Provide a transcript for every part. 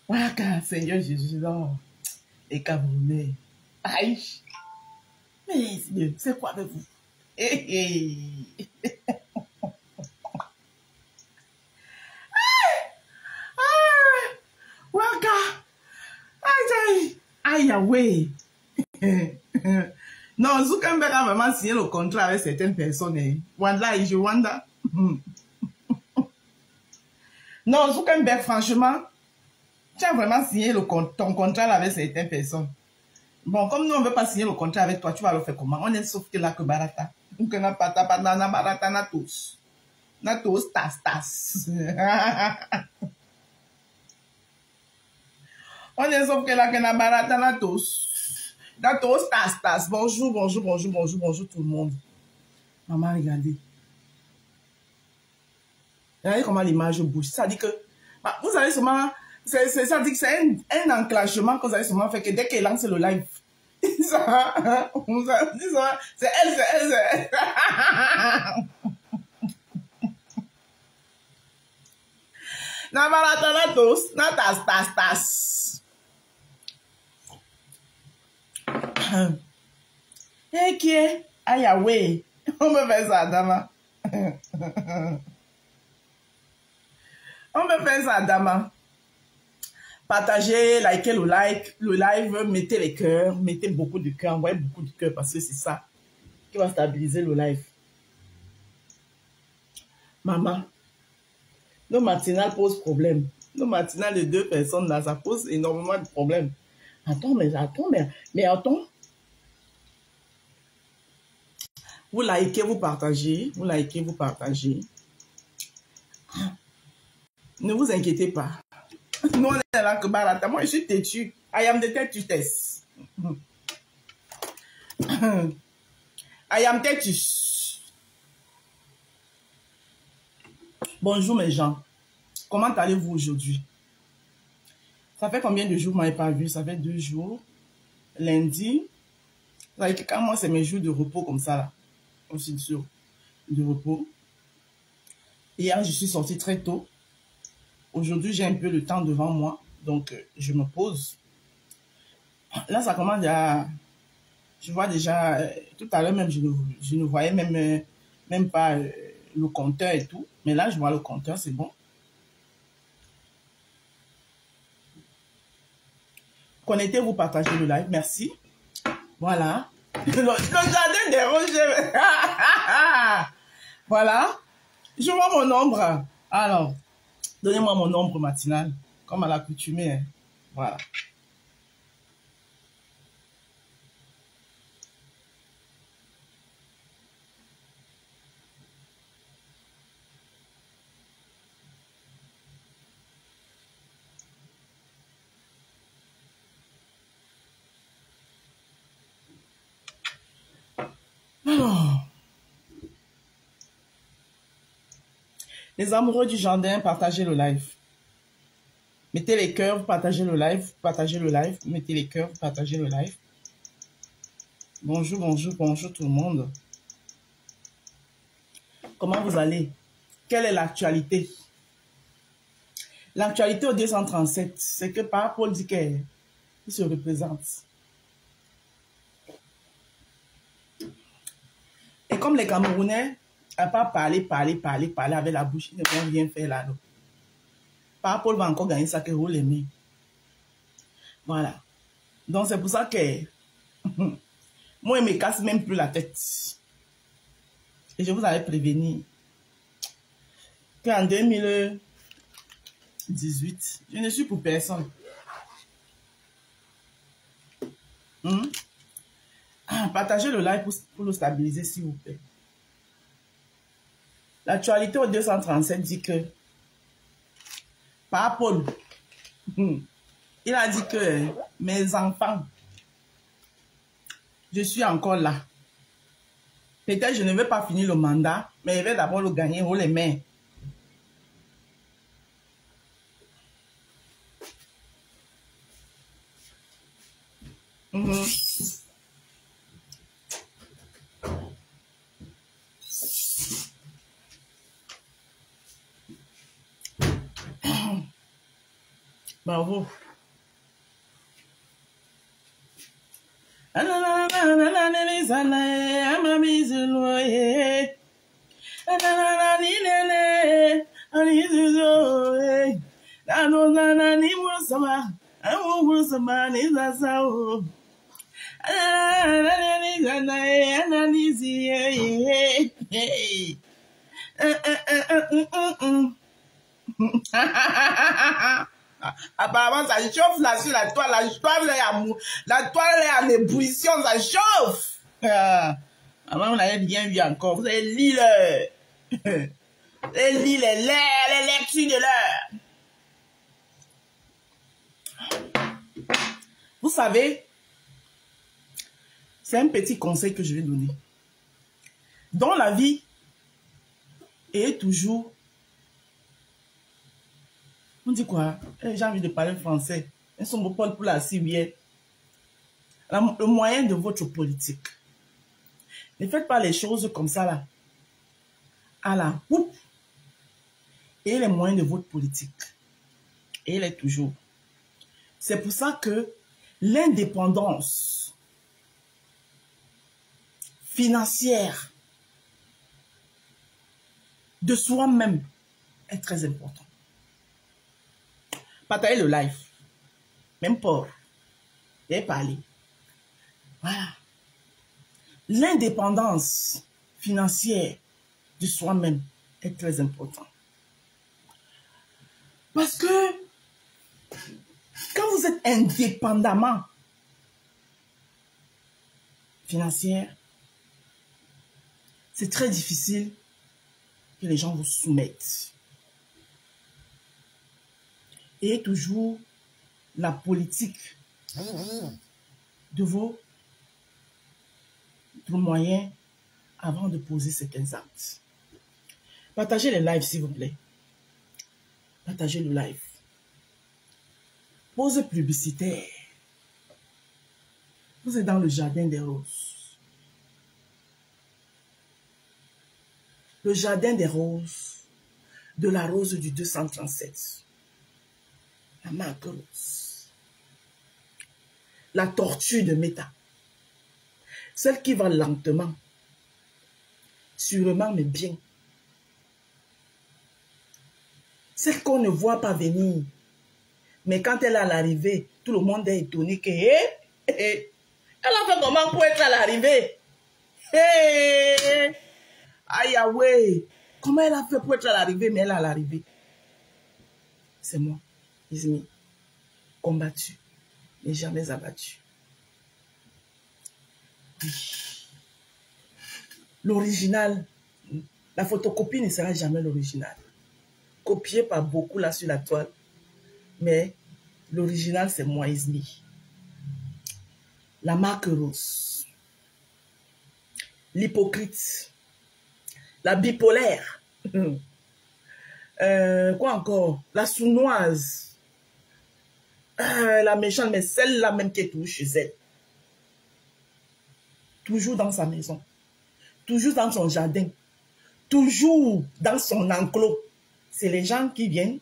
Waka, Seigneur Jésus, non. Et Camerounais. Aïe. Mais c'est quoi avec vous? Waka. Aïe, aïe, aïe, non, Zuckerberg a vraiment signé le contrat avec certaines personnes. Wanda, je Wanda. Non, Zuckerberg, franchement, tu as vraiment signé ton contrat avec certaines personnes. Bon, comme nous, on ne veut pas signer le contrat avec toi, tu vas le faire comment? On est sauf que là que Barata. Donc, on n'a pas Barata, na tous. Na tous, tas. On est sauf que là que na Barata, na tous. Na tous, tas. Bonjour tout le monde. Maman, regardez. Regardez comment l'image bouge. Ça dit que, bah, vous allez seulement, ça dit que c'est un enclenchement que vous allez seulement faire que dès qu'elle lance le live. Ça, c'est elle. Na Barata, na tous, na tas. Eh, qui est? Aïe, ouais. On me fait ça, Dama. On me fait ça, Dama. Partagez, likez le live, mettez les cœurs, mettez beaucoup de cœurs, envoyez beaucoup de cœurs parce que c'est ça qui va stabiliser le live. Maman, nos matinales posent problème. Nos matinales de 2 personnes là, ça pose énormément de problèmes. Attends. Vous likez, vous partagez. Ne vous inquiétez pas. Nous, on est là que Barata. Moi, je suis têtu. I am the têtutesse. I am têtus. Bonjour mes gens. Comment allez-vous aujourd'hui? Ça fait combien de jours que vous m'avez pas vu? Ça fait 2 jours. Lundi. Vous savez que quand moi, c'est mes jours de repos comme ça, là. Aussi sûr. De repos. Hier, je suis sortie très tôt. Aujourd'hui, j'ai un peu le temps devant moi. Donc, je me pose. Là, ça commence à... Je vois déjà... tout à l'heure, même, je ne voyais même pas le compteur et tout. Mais là, je vois le compteur, c'est bon. Connectez-vous, partagez le live. Merci. Voilà. Le jardin des roses. Voilà. Je vois mon ombre. Alors, donnez-moi mon ombre matinale. Comme à l'accoutumée. Hein. Voilà. Alors. Les amoureux du jardin, partagez le live. Mettez les cœurs, partagez le live, mettez les cœurs, partagez le live. Bonjour tout le monde. Comment vous allez? Quelle est l'actualité? L'actualité au 237, c'est que par Paul Dicker, il se représente. Et comme les Camerounais, à part parler avec la bouche, ils ne vont rien faire là. Par Paul va encore gagner ça que vous l'aimez. Voilà. Donc c'est pour ça que moi, il ne me casse même plus la tête. Et je vous avais prévenu qu'en 2018, je ne suis pour personne. Partagez le live pour le stabiliser, s'il vous plaît. L'actualité au 237 dit que par Paul, il a dit que mes enfants, je suis encore là. Peut-être je ne vais pas finir le mandat, mais je vais d'abord le gagner haut les mains. Bravo. Apparemment, ça chauffe là sur la toile. La toile est en ébullition, ça chauffe. Avant, on l'avait bien vu encore. Vous avez lu le... Vous avez lu les lectures de l'heure. Vous savez, c'est un petit conseil que je vais donner. Dans la vie, et toujours... On dit quoi? J'ai envie de parler français. Ils sont beaucoup pour la Syrie. Le moyen de votre politique. Ne faites pas les choses comme ça là. À la houppe. Et les moyens de votre politique. Et il est toujours. C'est pour ça que l'indépendance financière de soi-même est très importante. Partagez le live. Même pas. J'ai parlé. Voilà. L'indépendance financière de soi-même est très importante. Parce que quand vous êtes indépendamment financière, c'est très difficile que les gens vous soumettent. Et toujours la politique de vos moyens avant de poser certains actes. Partagez les lives, s'il vous plaît. Partagez le live. Pause publicitaire. Vous êtes dans le jardin des roses. Le jardin des roses de la rose du 237. La marque rose. La tortue de Méta. Celle qui va lentement. Sûrement, mais bien. Celle qu'on ne voit pas venir. Mais quand elle est à l'arrivée, tout le monde est étonné que... elle a fait comment pour être à l'arrivée? Aïe, ouais. Comment elle a fait pour être à l'arrivée, mais elle est à l'arrivée? C'est moi, Ismi. Combattu, mais jamais abattu. L'original, la photocopie ne sera jamais l'original. Copié par beaucoup là sur la toile. Mais l'original, c'est moi, Ismi. La marque rose. L'hypocrite. La bipolaire. Quoi encore? La sournoise. La méchante, mais celle-là même qui est toujours chez elle. Toujours dans sa maison. Toujours dans son jardin. Toujours dans son enclos. C'est les gens qui viennent.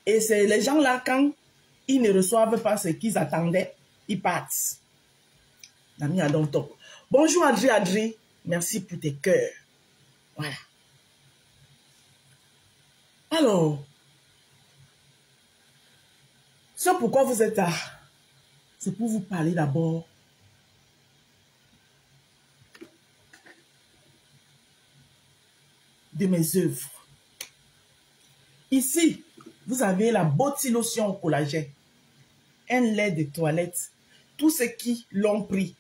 Et c'est les gens là, quand ils ne reçoivent pas ce qu'ils attendaient, ils partent. Nami Adonto. Bonjour Adri. Merci pour tes cœurs. Voilà. Alors, ce pourquoi vous êtes là, c'est pour vous parler d'abord de mes œuvres. Ici, vous avez la Body Lotion au collagène, un lait de toilette, tous ceux qui l'ont pris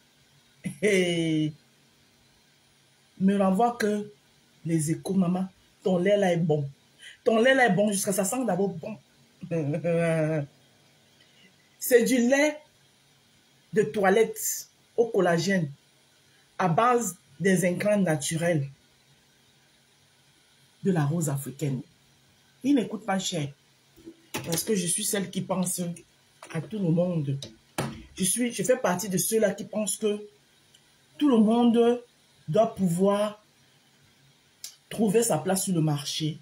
et me renvoient que les échos, maman, ton lait là est bon. Ton lait là est bon jusqu'à ça sent d'abord bon. C'est du lait de toilette au collagène à base des ingrédients naturels de la rose africaine. Il ne coûte pas cher parce que je suis celle qui pense à tout le monde. Je fais partie de ceux-là qui pensent que tout le monde doit pouvoir trouver sa place sur le marché,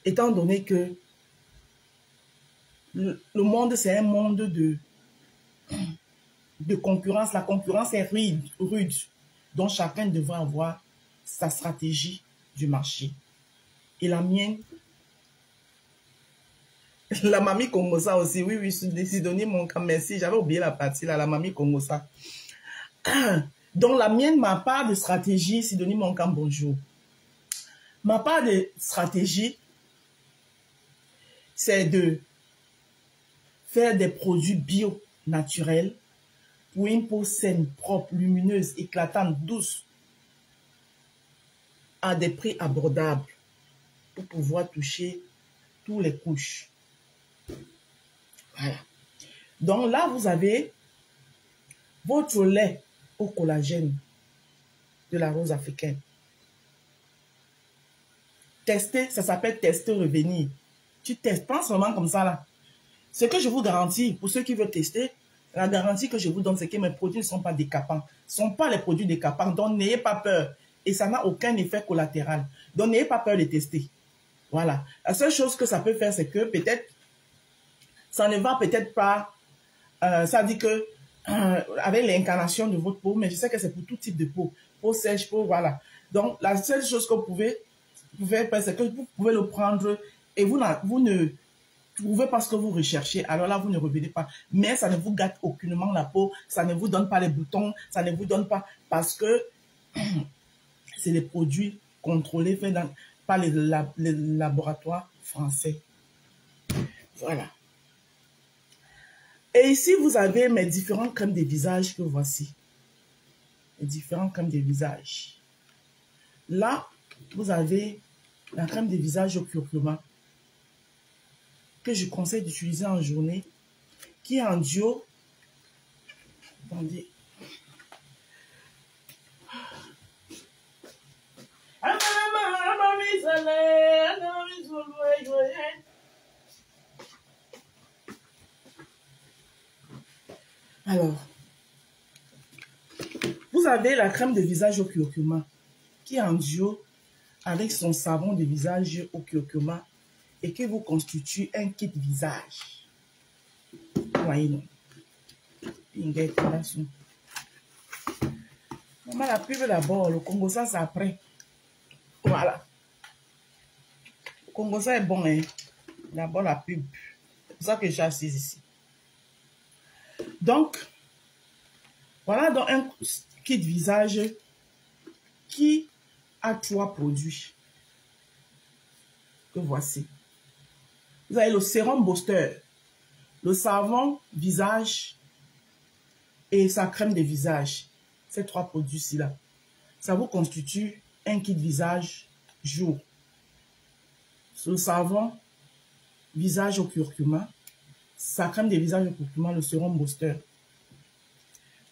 étant donné que Le monde, c'est un monde de concurrence. La concurrence est rude. Donc, chacun devrait avoir sa stratégie du marché. Et la mienne, la mamie Congosa aussi. Oui, oui, Sidonie Monka, merci. J'avais oublié la partie là, la mamie Congosa. Donc, la mienne, ma part de stratégie, Sidonie Monka, bonjour. Ma part de stratégie, c'est de faire des produits bio naturels pour une peau saine, propre, lumineuse, éclatante, douce, à des prix abordables pour pouvoir toucher toutes les couches. Voilà. Donc là, vous avez votre lait au collagène de la rose africaine. Tester, ça s'appelle tester, revenir. Tu testes, pas seulement comme ça là. Ce que je vous garantis, pour ceux qui veulent tester, la garantie que je vous donne, c'est que mes produits ne sont pas décapants. Ce ne sont pas les produits décapants, donc n'ayez pas peur. Et ça n'a aucun effet collatéral. Donc n'ayez pas peur de tester. Voilà. La seule chose que ça peut faire, c'est que peut-être, ça ne va peut-être pas, ça dit que, avec l'incarnation de votre peau, mais je sais que c'est pour tout type de peau. Peau sèche, peau, voilà. Donc la seule chose que vous pouvez faire, c'est que vous pouvez le prendre et vous ne trouvez pas ce que vous recherchez, alors là, vous ne revenez pas. Mais ça ne vous gâte aucunement la peau, ça ne vous donne pas les boutons, ça ne vous donne pas, parce que c'est des produits contrôlés, faits par les laboratoires français. Voilà. Et ici, vous avez mes différentes crèmes de visage que voici. Les différentes crèmes de visage. Là, vous avez la crème de visage au curcuma que je conseille d'utiliser en journée, qui est en duo. Attendez. Alors, vous avez la crème de visage au curcuma qui est en duo avec son savon de visage au curcuma et qui vous constitue un kit visage. Voyez, non? Maman, la pub d'abord, le Congo, ça c'est après. Voilà. Le Congo, ça est bon, hein? D'abord la pub. C'est pour ça que j'ai assise ici. Donc, voilà donc un kit visage qui a 3 produits que voici. Vous avez le sérum booster, le savon visage et sa crème de visage. Ces 3 produits-ci là. Ça vous constitue un kit visage jour. Le savon visage au curcuma, sa crème de visage au curcuma, le sérum booster.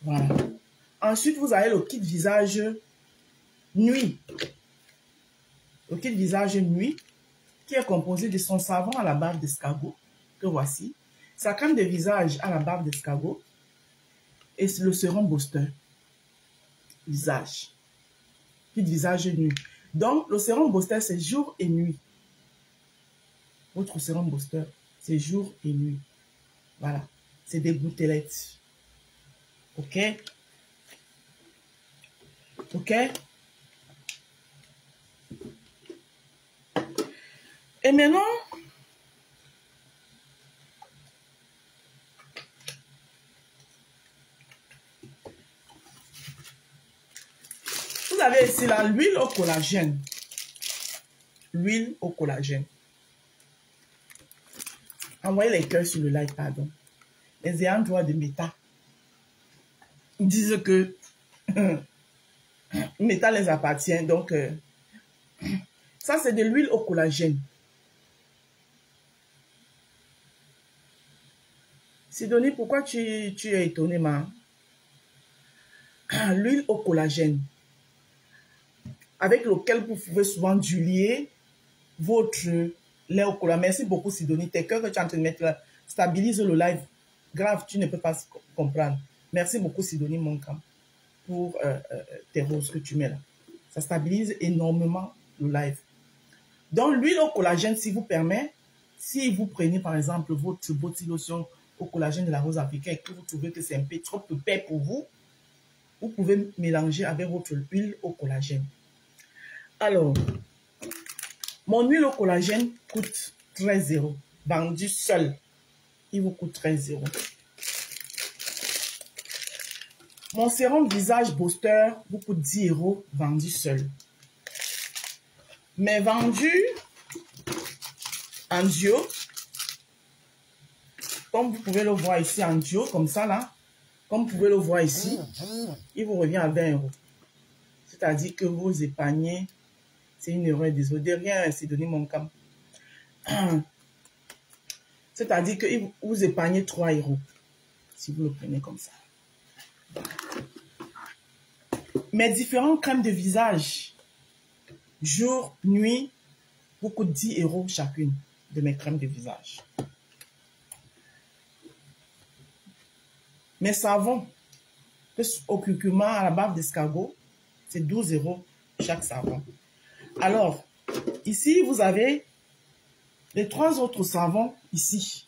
Voilà. Ensuite, vous avez le kit visage nuit. Le kit visage nuit qui est composé de son savon à la barbe d'escargot, que voici, sa crème de visage à la barbe d'escargot et le sérum booster visage. Kit visage nuit. Donc, le sérum booster, c'est jour et nuit. Votre sérum booster, c'est jour et nuit. Voilà. C'est des gouttelettes. OK? OK? Et maintenant, vous avez ici là l'huile au collagène. L'huile au collagène. Envoyez les cœurs sur le like, pardon. Les ayants droit de Meta. Ils disent que Meta les appartient. Donc, ça c'est de l'huile au collagène. Sidonie, pourquoi tu es étonnée, ma? L'huile au collagène, avec lequel vous pouvez souvent diluer votre lait au collagène. Merci beaucoup, Sidonie. Tes cœurs que tu es en train de mettre là, stabilise le live. Grave, tu ne peux pas comprendre. Merci beaucoup, Sidonie Monkam, pour tes roses que tu mets là. Ça stabilise énormément le live. Donc, l'huile au collagène, si vous permet, si vous prenez par exemple votre body lotion au collagène de la rose africaine et que vous trouvez que c'est un peu trop épais pour vous, vous pouvez mélanger avec votre huile au collagène. Alors, mon huile au collagène coûte 13 €. Vendu seul, il vous coûte 13 €. Mon sérum visage booster vous coûte 10 € vendu seul. Mais vendu en duo, comme vous pouvez le voir ici en duo, comme ça là, comme vous pouvez le voir ici, il vous revient à 20 €. C'est-à-dire que vous épargnez, c'est une erreur, désolé, derrière c'est donné mon cam. C'est-à-dire que vous épargnez 3 € si vous le prenez comme ça. Mes différentes crèmes de visage, jour, nuit, vous coûtent 10 € chacune de mes crèmes de visage. Mes savons, au curcuma, à la bave d'escargot, c'est 12 € chaque savon. Alors, ici, vous avez les 3 autres savons ici,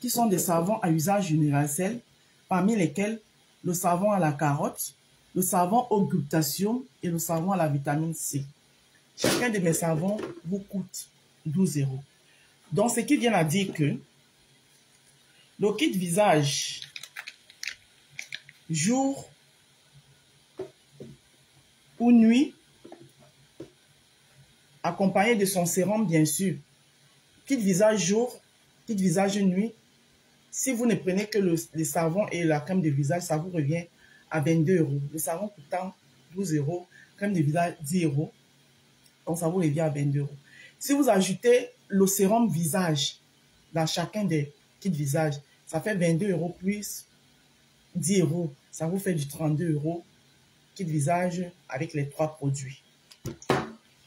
qui sont des savons à usage universel, parmi lesquels le savon à la carotte, le savon au glutathium et le savon à la vitamine C. Chacun de mes savons vous coûte 12 €. Donc, ce qui vient à dire que le kit visage jour ou nuit, accompagné de son sérum, bien sûr. Kit visage jour, kit visage nuit. Si vous ne prenez que les savons et la crème de visage, ça vous revient à 22 €. Le savon coûtant 12 €, crème de visage 10 €. Donc, ça vous revient à 22 €. Si vous ajoutez le sérum visage dans chacun des kits visage, ça fait 22 € plus 10 €. Ça vous fait du 32 € kit visage avec les 3 produits.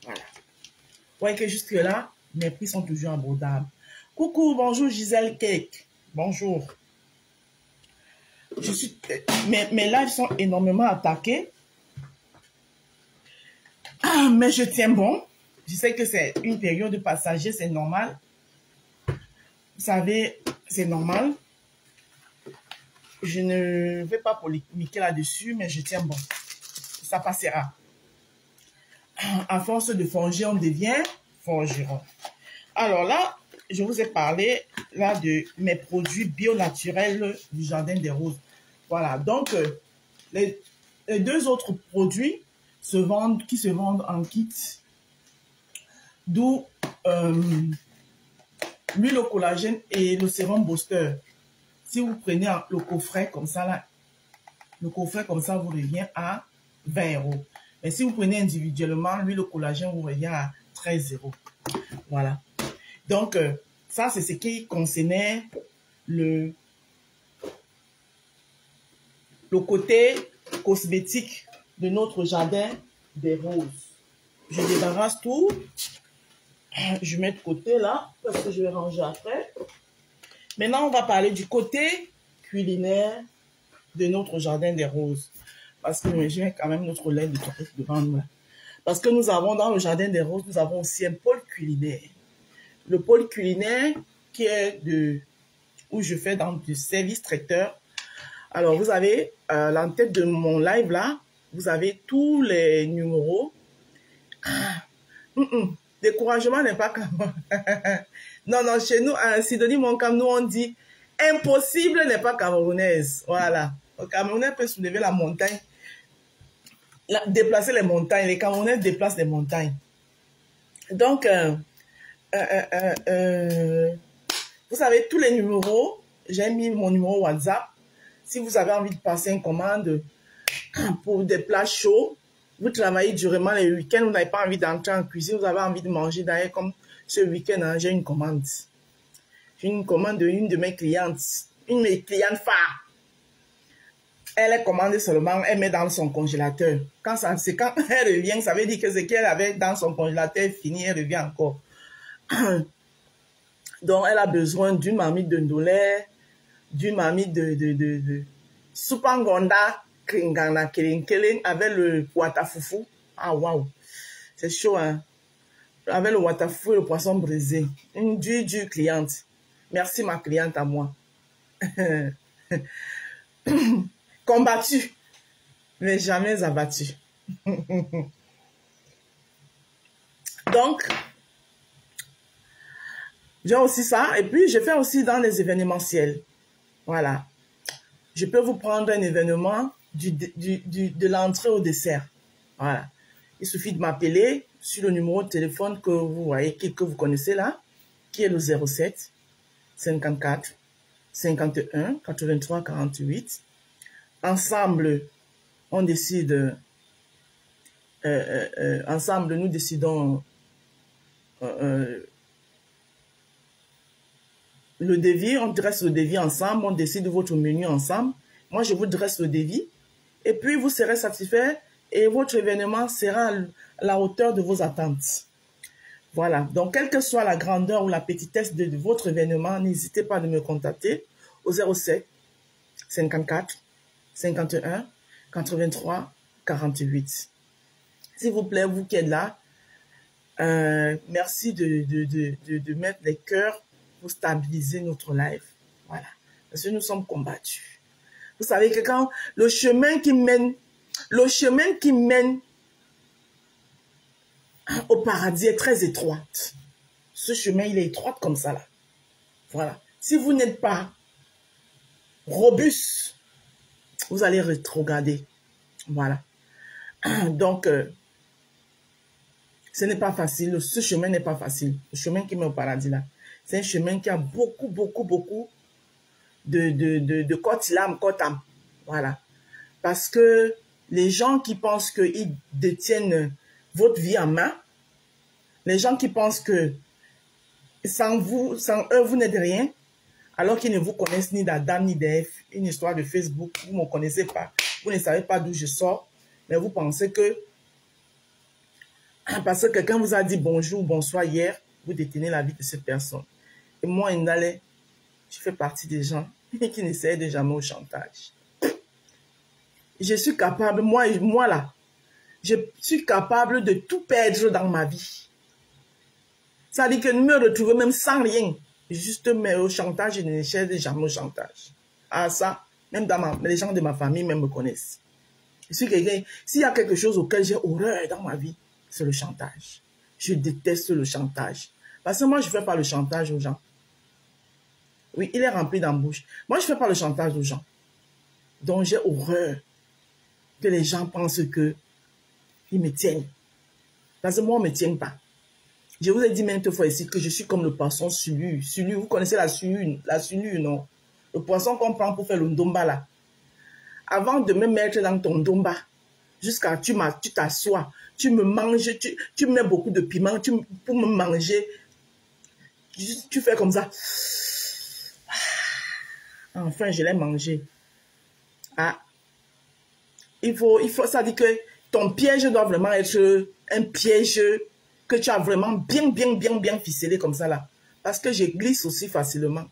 Voilà. Vous voyez que jusque là, mes prix sont toujours abordables. Coucou, bonjour Gisèle Cake. Bonjour. Mes lives sont énormément attaqués. Mais je tiens bon. Je sais que c'est une période passager, c'est normal. Vous savez, c'est normal. Je ne vais pas polémiquer là-dessus, mais je tiens bon. Ça passera. À force de forger, on devient forgeron. Alors là, je vous ai parlé là de mes produits bio naturels du Jardin des Roses. Voilà, donc les 2 autres produits qui se vendent en kit, d'où l'huile au collagène et le sérum booster. Si vous prenez le coffret comme ça, là, le coffret comme ça vous revient à 20 €. Mais si vous prenez individuellement, l'huile au collagène vous revient à 13 €. Voilà. Donc, ça, c'est ce qui concernait le côté cosmétique de notre Jardin des Roses. Je débarrasse tout. Je mets de côté là, parce que je vais ranger après. Maintenant, on va parler du côté culinaire de notre Jardin des Roses. Parce que j'ai quand même notre lait de toilette devant nous là. Parce que nous avons dans le Jardin des Roses, nous avons aussi un pôle culinaire. Le pôle culinaire qui est où je fais dans du service traiteur. Alors, vous avez l'en-tête de mon live là, vous avez tous les numéros. Découragement n'est pas comme... Non, non, chez nous, à Sidonie Moncam, nous on dit impossible n'est pas camerounaise. Voilà. Le Camerounais peut soulever la montagne, déplacer les montagnes. Les Camerounais déplacent les montagnes. Donc, vous savez, tous les numéros, j'ai mis mon numéro WhatsApp. Si vous avez envie de passer une commande pour des plats chauds, vous travaillez durement les week-ends, vous n'avez pas envie d'entrer en cuisine, vous avez envie de manger d'ailleurs comme ce week-end, hein, j'ai une commande. J'ai une commande d'une de mes clientes, une de mes clientes phares. Elle est commandée seulement, elle met dans son congélateur. C'est quand elle revient, ça veut dire que ce qu'elle avait dans son congélateur est fini, elle revient encore. Donc, elle a besoin d'une marmite de ndolé, d'une marmite de soupangonda, kringana, kering, avec le poata foufou. Ah, waouh! C'est chaud, hein? avec le waterfou et le poisson brisé. Une dure cliente. Merci ma cliente à moi. Combattue, mais jamais abattue. Donc, j'ai aussi ça. Et puis, je fais aussi dans les événementiels. Voilà. Je peux vous prendre un événement de l'entrée au dessert. Voilà. Il suffit de m'appeler sur le numéro de téléphone que vous voyez, que vous connaissez là, qui est le 07 54 51 83 48. Ensemble, on décide, ensemble, nous décidons le devis, on dresse le devis ensemble, on décide votre menu ensemble. Moi, je vous dresse le devis et puis vous serez satisfait et votre événement sera à la hauteur de vos attentes. Voilà, donc quelle que soit la grandeur ou la petitesse de votre événement, n'hésitez pas à me contacter au 07 54 51 83 48. S'il vous plaît, vous qui êtes là, merci de mettre les cœurs pour stabiliser notre live. Voilà, parce que nous sommes combattus. Vous savez que quand le chemin qui mène au paradis est très étroit. Ce chemin, il est étroit comme ça là. Voilà. Si vous n'êtes pas robuste, vous allez rétrograder. Voilà. Donc, ce n'est pas facile. Ce chemin n'est pas facile. Le chemin qui mène au paradis là. C'est un chemin qui a beaucoup de côte-lame, côte-âme. Voilà. Parce que les gens qui pensent qu'ils détiennent votre vie en main, les gens qui pensent que sans eux, vous n'êtes rien, alors qu'ils ne vous connaissent ni d'Adam ni d'Ève, une histoire de Facebook, vous ne me connaissez pas, vous ne savez pas d'où je sors, mais vous pensez que parce que quelqu'un vous a dit bonjour, bonsoir hier, vous détenez la vie de cette personne. Et moi, Indale, je fais partie des gens qui n'essayent de jamais au chantage. Je suis capable, moi là, je suis capable de tout perdre dans ma vie. Ça veut dire que me retrouver même sans rien. Juste mais au chantage, je n'essaie jamais au chantage. Ah ça, même les gens de ma famille même me connaissent. Je suis quelqu'un, s'il y a quelque chose auquel j'ai horreur dans ma vie, c'est le chantage. Je déteste le chantage. Parce que moi, je ne fais pas le chantage aux gens. Oui, il est rempli d'embûches. Moi, je ne fais pas le chantage aux gens. Donc, j'ai horreur que les gens pensent que ils me tiennent. Parce que moi, on ne me tient pas. Je vous ai dit maintes fois ici que je suis comme le poisson sulu. Sulu, vous connaissez la sulu, non? Le poisson qu'on prend pour faire le ndomba là. Avant de me mettre dans ton ndomba, jusqu'à tu t'assois, tu me manges, tu mets beaucoup de piment pour me manger. Tu fais comme ça. Enfin, je l'ai mangé. Ah. Il faut, ça dit que ton piège doit vraiment être un piège que tu as vraiment bien ficelé comme ça là. Parce que je glisse aussi facilement.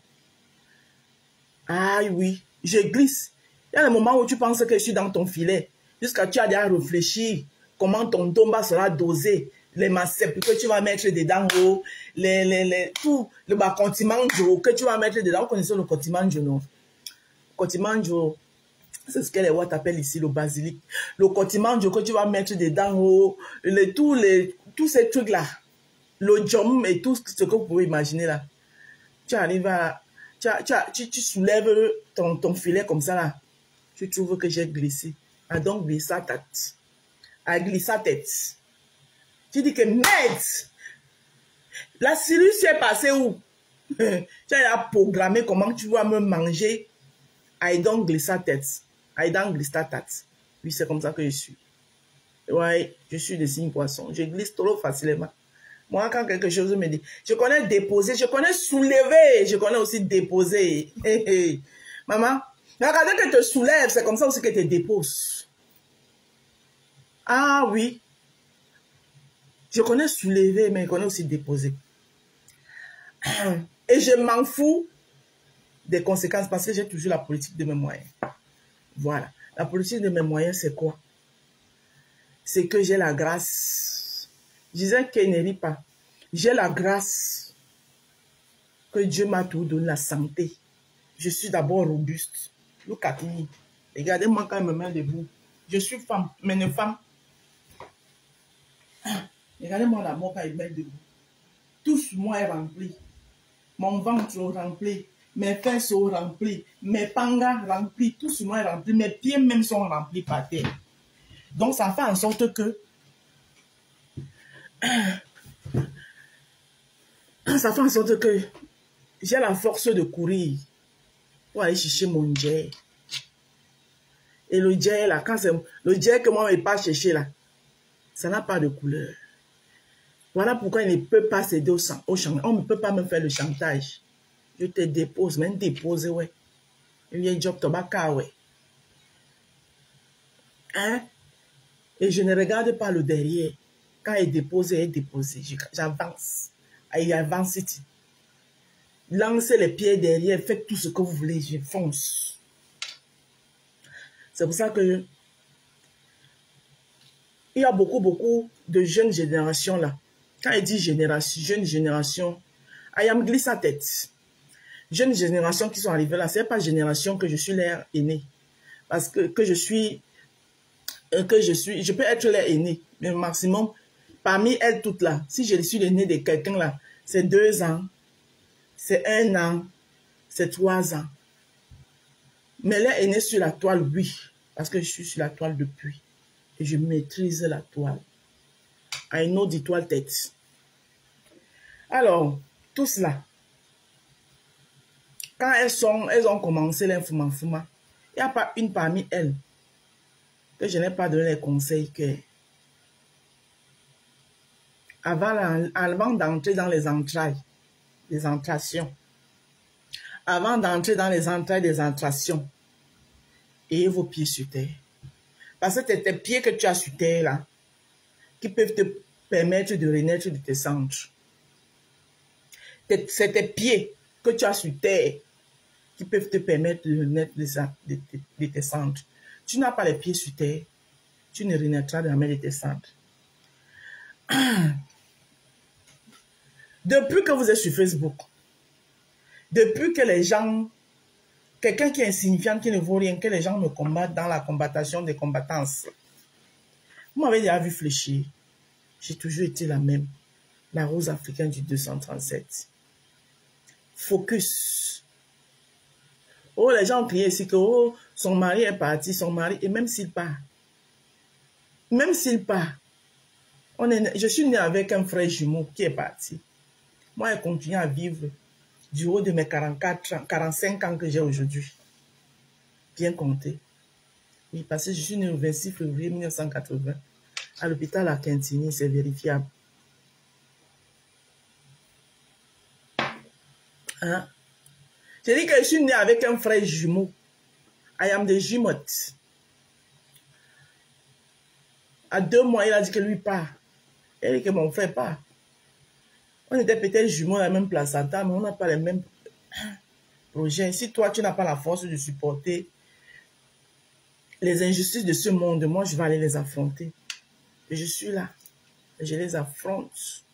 Ah oui, je glisse. Il y a des moments où tu penses que je suis dans ton filet. Jusqu'à tu as déjà réfléchi comment ton tomba sera dosé. Les maceps que tu vas mettre dedans, tout le contimanjo que tu vas mettre dedans. Vous connaissez le contimanjo, non? Contimanjo, c'est ce que les Ouatt appellent ici le basilic. Le contimanjo que tu vas mettre dedans, tous ces trucs-là. Le jom et tout ce que vous pouvez imaginer là. Tu arrives à... Tu soulèves ton filet comme ça là. Tu trouves que j'ai glissé. Ah donc glisse sa tête. Ah glisse sa tête. Tu dis que merde. La cellule s'est passée où? Tu as programmé comment tu vas me manger. Ah donc glisse sa tête. Ah donc glisse ta tête. Oui, c'est comme ça que je suis. Ouais, je suis de signe poisson. Je glisse trop facilement. Moi, quand quelque chose me dit, je connais déposer, je connais soulever, je connais aussi déposer. Maman, regardez que te soulève, c'est comme ça aussi que tu déposes. Ah oui. Je connais soulever, mais je connais aussi déposer. Et je m'en fous des conséquences parce que j'ai toujours la politique de mes moyens. Voilà. La politique de mes moyens, c'est quoi? C'est que j'ai la grâce. Je disais qu'elle ne rit pas. J'ai la grâce que Dieu m'a tout donné, la santé. Je suis d'abord robuste. Look at me. Regardez-moi quand je me mets debout. Je suis femme, mais une femme. Regardez-moi d'abord quand je me mets debout. Tout sur moi est rempli. Mon ventre est rempli. Mes fesses sont remplies. Mes pangas remplis. Tout sur moi est rempli. Mes pieds même sont remplis par terre. Donc ça fait en sorte que j'ai la force de courir pour aller chercher mon jet. Et le jet là, quand c'est le jet que moi je ne vais pas chercher là, ça n'a pas de couleur. Voilà pourquoi il ne peut pas céder au chantage. On ne peut pas me faire le chantage. Je te dépose, même déposer, ouais. Il y a un job tobacco, ouais. Hein? Et je ne regarde pas le derrière. Quand il est déposé, j'avance. Il avance ici. Lancez les pieds derrière, faites tout ce que vous voulez, je fonce. C'est pour ça que il y a beaucoup de jeunes générations là. Quand il dit génération, jeune génération, Ayam glisse sa tête. Jeunes générations qui sont arrivées là, ce n'est pas génération que je suis leur aîné. Parce que je peux être leur aîné, mais maximum, parmi elles toutes là, si je suis l'aîné de quelqu'un là, c'est 2 ans, c'est 1 an, c'est 3 ans. Mais leur aîné sur la toile, oui, parce que je suis sur la toile depuis. Et je maîtrise la toile. I know the toile tête. Alors, tout cela, quand elles ont commencé l'infuma, il n'y a pas une parmi elles que je n'ai pas donné les conseils que avant d'entrer dans les entrailles, des entrations, avant d'entrer dans les entrailles des entrations, ayez vos pieds sur terre. Parce que c'est tes pieds que tu as sur terre là, qui peuvent te permettre de renaître de tes cendres. C'est tes pieds que tu as sur terre qui peuvent te permettre de renaître de tes cendres. Tu n'as pas les pieds sur terre, tu ne renaîtras jamais de tes cendres. Depuis que vous êtes sur Facebook, depuis que les gens, quelqu'un qui est insignifiant, qui ne vaut rien, que les gens me combattent dans la combattation des combattances, vous m'avez déjà vu fléchir. J'ai toujours été la même. La rose africaine du 237. Focus. Oh, les gens ont crié ici que oh, son mari est parti, son mari, et même s'il part, je suis né avec un frère jumeau qui est parti. Moi, je continue à vivre du haut de mes 45 ans que j'ai aujourd'hui. Bien compté. Oui, parce que je suis né le 26 février 1980. À l'hôpital à Quintigny, c'est vérifiable. Hein? J'ai dit que je suis né avec un frère jumeau. I am the jumeaux. À 2 mois, il a dit que lui part. Il a dit que mon frère part. On était peut-être jumeaux à la même placenta, mais on n'a pas les mêmes projets. Si toi, tu n'as pas la force de supporter les injustices de ce monde, moi, je vais aller les affronter. Et je suis là. Et je les affronte.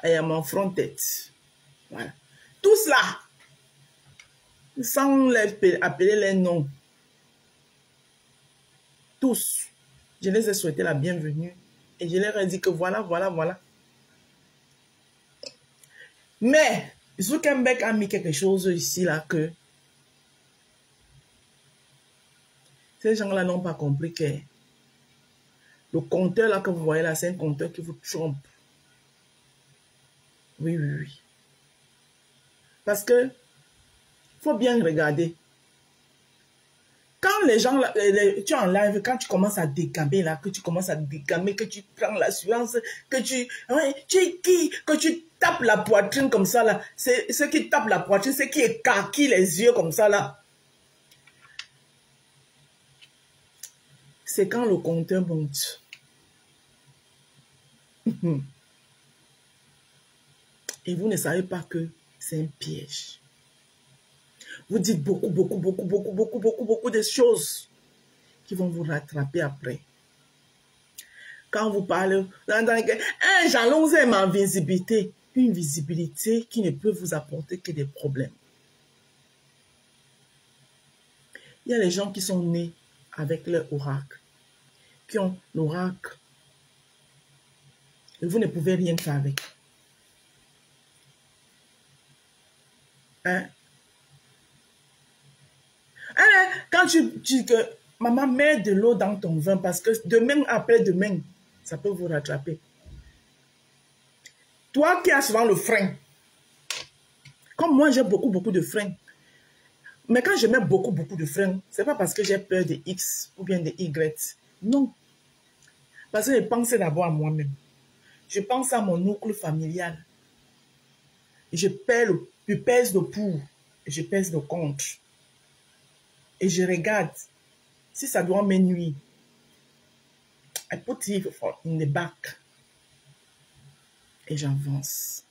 I am affronted. Voilà. Tout cela, sans les appeler les noms, tous, je les ai souhaité la bienvenue. Et je leur ai dit que voilà. Mais, Zuckerberg a mis quelque chose ici, là, que ces gens-là n'ont pas compris que le compteur, là, que vous voyez là, c'est un compteur qui vous trompe. Oui. Parce que, faut bien regarder. Quand les gens, tu es en live, quand tu commences à dégamer là, que tu prends l'assurance, que tu es qui, que tu tapes la poitrine comme ça là, c'est ce qui tape la poitrine, c'est qui écarquille les yeux comme ça là. C'est quand le compteur monte. Et vous ne savez pas que c'est un piège. Vous dites beaucoup de choses qui vont vous rattraper après. Quand vous parlez, vous entendez que j'allonge ma visibilité. Une visibilité qui ne peut vous apporter que des problèmes. Il y a les gens qui sont nés avec leur oracle, qui ont l'oracle. Et vous ne pouvez rien faire avec. Hein? Quand tu dis que maman met de l'eau dans ton vin parce que demain après demain, ça peut vous rattraper. Toi qui as souvent le frein, comme moi j'ai beaucoup de freins, mais quand je mets beaucoup de freins, c'est pas parce que j'ai peur de X ou bien de Y. Non. Parce que je pense d'abord à moi-même. Je pense à mon oncle familial. Je pèse le pour et je pèse le contre. Et je regarde si ça doit me nuire. I put it in the back. Et j'avance.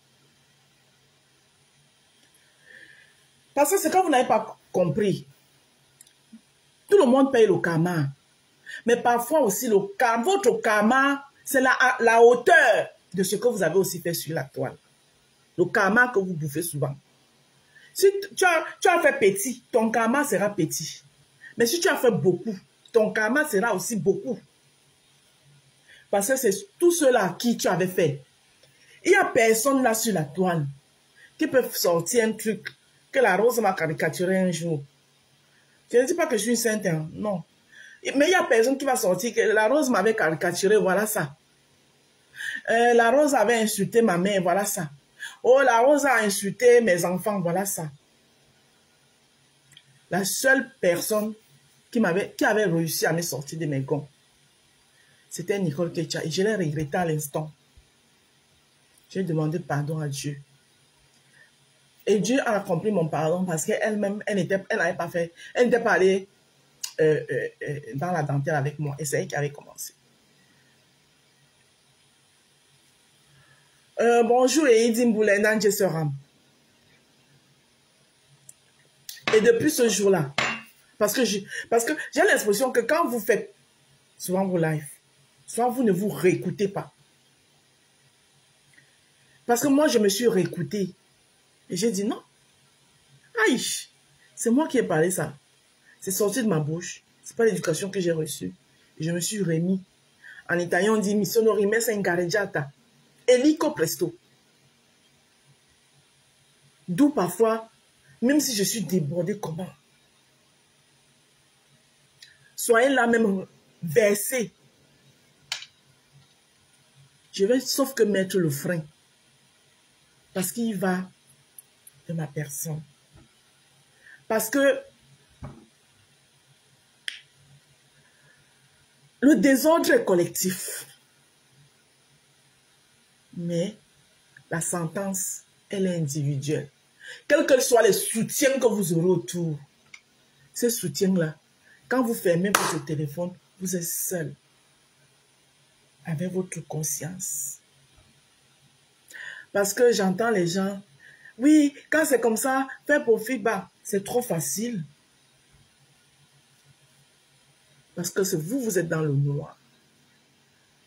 Parce que c'est quand vous n'avez pas compris. Tout le monde paye le karma. Mais parfois aussi, votre karma, c'est la hauteur de ce que vous avez aussi fait sur la toile. Le karma que vous bouffez souvent. Si tu as fait petit, ton karma sera petit. Mais si tu as fait beaucoup, ton karma sera aussi beaucoup. Parce que c'est tout cela à qui tu avais fait. Il n'y a personne là sur la toile qui peut sortir un truc que la rose m'a caricaturé un jour. Je ne dis pas que je suis une sainte, hein, non. Mais il n'y a personne qui va sortir que la rose m'avait caricaturé, voilà ça. La rose avait insulté ma mère, voilà ça. Oh, la rose a insulté mes enfants, voilà ça. La seule personne qui avait réussi à me sortir de mes gonds, c'était Nicole Ketia. Et je l'ai regretté à l'instant. J'ai demandé pardon à Dieu. Et Dieu a accompli mon pardon parce qu'elle-même, elle n'avait pas fait, elle n'était pas allée dans la dentelle avec moi. Et c'est elle qui avait commencé. Bonjour et Edine Boulendan Jesseram. Et depuis ce jour-là, parce que j'ai l'impression que quand vous faites souvent vos lives, soit vous ne vous réécoutez pas. Parce que moi, je me suis réécoutée. Et j'ai dit non. Aïe, c'est moi qui ai parlé ça. C'est sorti de ma bouche. C'est pas l'éducation que j'ai reçue. Et je me suis remis. En italien, on dit mi sono rimessa in gareggiata. Elico presto. D'où parfois, même si je suis débordée, comment? Soyez là même versé. Je vais sauf que mettre le frein. Parce qu'il va de ma personne. Parce que le désordre est collectif. Mais la sentence, elle est individuelle. Quels que soient les soutiens que vous aurez autour, ces soutiens-là, quand vous fermez votre téléphone, vous êtes seul avec votre conscience. Parce que j'entends les gens, oui, quand c'est comme ça, faire profit bas, c'est trop facile. Parce que vous êtes dans le noir.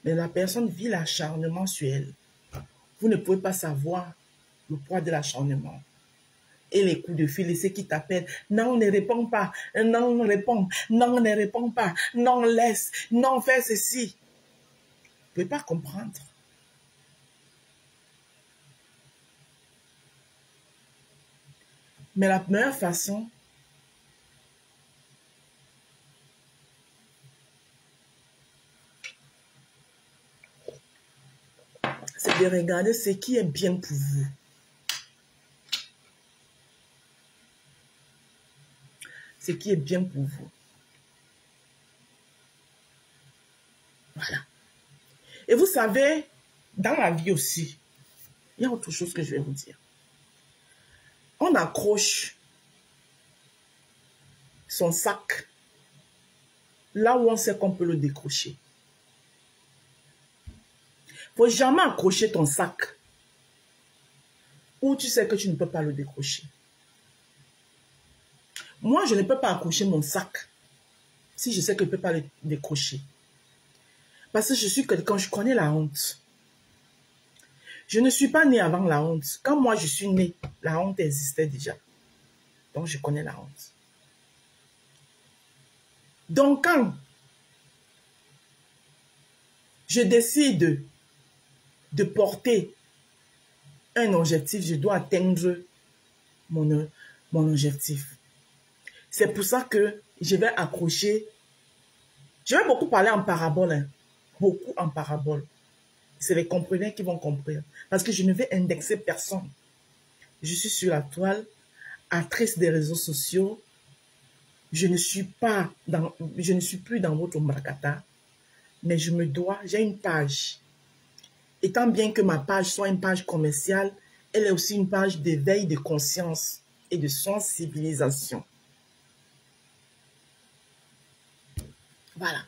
Mais la personne vit l'acharnement sur elle. Vous ne pouvez pas savoir le poids de l'acharnement. Et les coups de fil, et ceux qui t'appellent, non, ne réponds pas, non, réponds, non, ne réponds pas, non, laisse, non, fais ceci. Vous ne pouvez pas comprendre. Mais la meilleure façon, c'est de regarder ce qui est bien pour vous. Ce qui est bien pour vous. Voilà. Et vous savez, dans la vie aussi, il y a autre chose que je vais vous dire. On accroche son sac là où on sait qu'on peut le décrocher. Il ne faut jamais accrocher ton sac où tu sais que tu ne peux pas le décrocher. Moi, je ne peux pas accrocher mon sac si je sais que je ne peux pas le décrocher. Parce que je suis quelqu'un, je connais la honte. Je ne suis pas née avant la honte. Quand moi je suis née, la honte existait déjà. Donc je connais la honte. Donc quand je décide de porter un objectif, je dois atteindre mon objectif. C'est pour ça que je vais accrocher. Je vais beaucoup parler en parabole. Hein. Beaucoup en parabole. C'est les compreneurs qui vont comprendre. Parce que je ne vais indexer personne. Je suis sur la toile, actrice des réseaux sociaux. Je ne suis plus dans votre markata. Mais je me dois, j'ai une page. Étant bien que ma page soit une page commerciale, elle est aussi une page d'éveil de conscience et de sensibilisation. Voilà.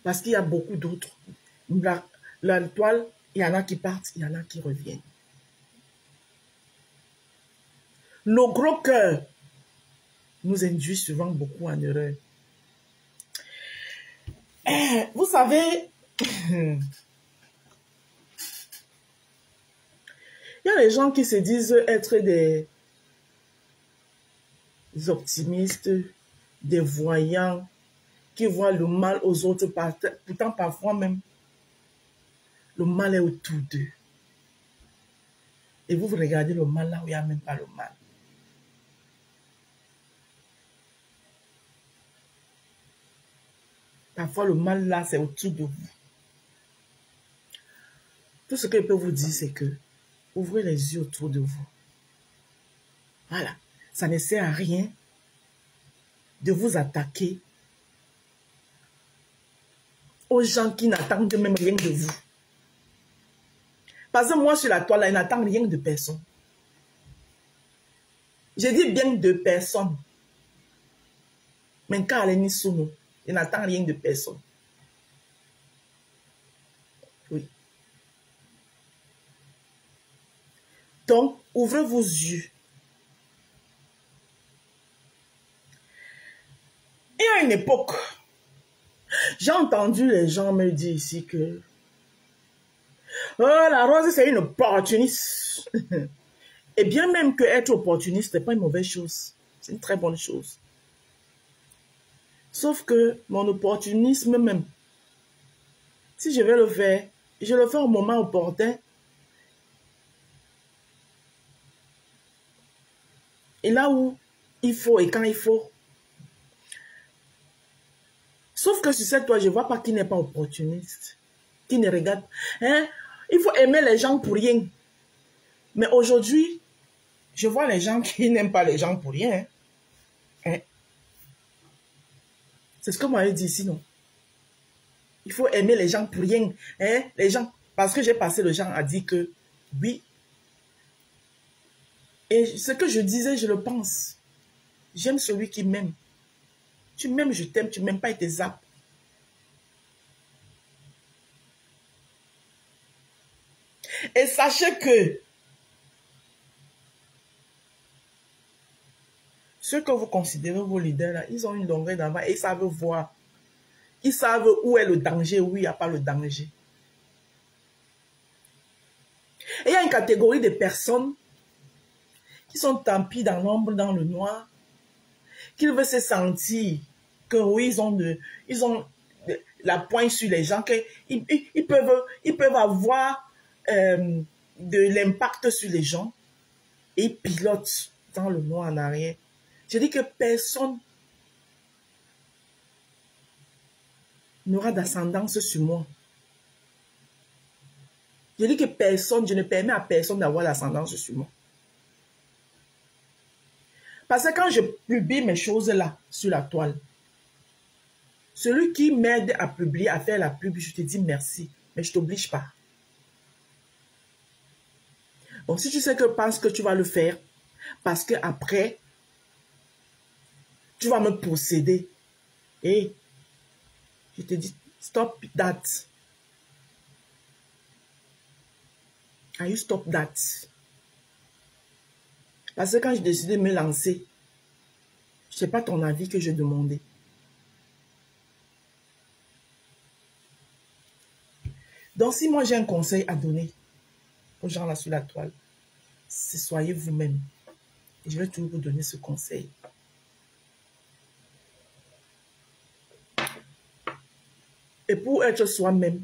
Parce qu'il y a beaucoup d'autres. La toile, il y en a qui partent, il y en a qui reviennent. Le gros cœur nous induit souvent beaucoup en erreur. Vous savez, il y a des gens qui se disent être des optimistes, des voyants, qui voient le mal aux autres, pourtant parfois même, le mal est autour d'eux. Et vous regardez le mal là où il n'y a même pas le mal. Parfois, le mal là, c'est autour de vous. Tout ce que je peux vous dire, c'est que ouvrez les yeux autour de vous. Voilà. Ça ne sert à rien de vous attaquer aux gens qui n'attendent même rien de vous. Parce que moi, sur la toile, là, je n'attends rien de personne. Je dis bien de personne. Mais quand elle est sous nous, je n'attends rien de personne. Oui. Donc, ouvrez vos yeux. Et à une époque, j'ai entendu les gens me dire ici que oh, la rose, c'est une opportuniste. Et bien même que être opportuniste, ce n'est pas une mauvaise chose. C'est une très bonne chose. Sauf que mon opportunisme même, si je vais le faire, je le fais au moment opportun. Et là où il faut et quand il faut. Sauf que sur cette toile, je ne vois pas qui n'est pas opportuniste, qui ne regarde. Hein? Il faut aimer les gens pour rien. Mais aujourd'hui, je vois les gens qui n'aiment pas les gens pour rien. Hein? C'est ce que moi je dis ici, non? Il faut aimer les gens pour rien. Hein? Les gens, parce que j'ai passé le genre à dire que oui. Et ce que je disais, je le pense. J'aime celui qui m'aime. Tu m'aimes, je t'aime. Tu m'aimes pas et tes zappes. Et sachez que ceux que vous considérez vos leaders, là, ils ont une longueur d'avant et ils savent voir. Ils savent où est le danger, où il n'y a pas le danger. Et il y a une catégorie de personnes qui sont tampies dans l'ombre, dans le noir, qui veulent se sentir que oui, ils ont la pointe sur les gens, qu'ils peuvent avoir de l'impact sur les gens et ils pilotent dans le noir en arrière. Je dis que personne n'aura d'ascendance sur moi. Je dis que personne, je ne permets à personne d'avoir l'ascendance sur moi. Parce que quand je publie mes choses là, sur la toile, celui qui m'aide à publier, à faire la pub, je te dis merci, mais je ne t'oblige pas. Donc si tu sais que pense que tu vas le faire, parce que après, tu vas me posséder, et je te dis, stop that. Are you stop that? Parce que quand j'ai décidé de me lancer, ce n'est pas ton avis que je demandais. Donc, si moi j'ai un conseil à donner aux gens là sur la toile, c'est soyez vous-même. Et je vais toujours vous donner ce conseil. Et pour être soi-même,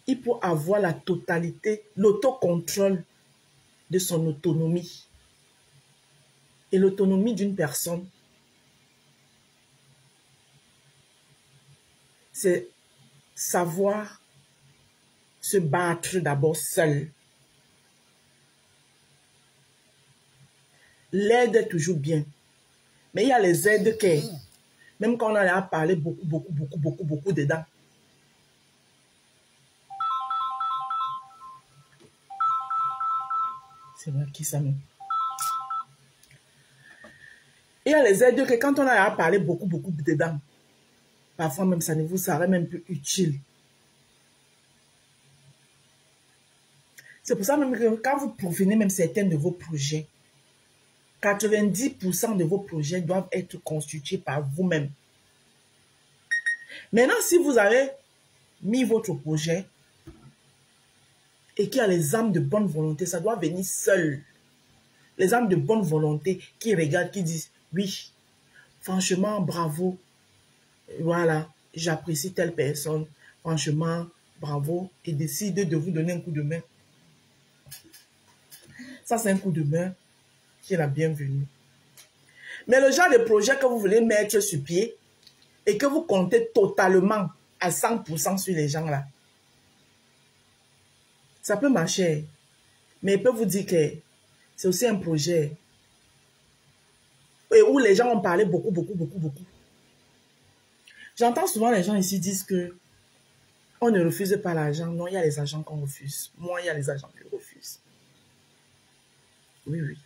il faut avoir la totalité, l'autocontrôle de son autonomie. Et l'autonomie d'une personne, c'est savoir se battre d'abord seul. L'aide est toujours bien. Mais il y a les aides qui, même quand on en a parlé beaucoup dedans. C'est vrai, qui ça même? Il y a les aides que quand on a parlé beaucoup dedans, parfois même ça ne vous serait même plus utile. C'est pour ça même que quand vous provenez même certains de vos projets, 90% de vos projets doivent être constitués par vous-même. Maintenant, si vous avez mis votre projet et qu'il y a les âmes de bonne volonté, ça doit venir seul. Les âmes de bonne volonté qui regardent, qui disent, oui, franchement, bravo, voilà, j'apprécie telle personne, franchement, bravo, et décident de vous donner un coup de main. Ça, c'est un coup de main qui est la bienvenue. Mais le genre de projet que vous voulez mettre sur pied et que vous comptez totalement à 100% sur les gens là, ça peut marcher. Mais il peut vous dire que c'est aussi un projet et où les gens ont parlé beaucoup. J'entends souvent les gens ici disent que on ne refuse pas l'argent. Non, il y a les agents qu'on refuse. Moi, il y a les agents que je refuse. Oui.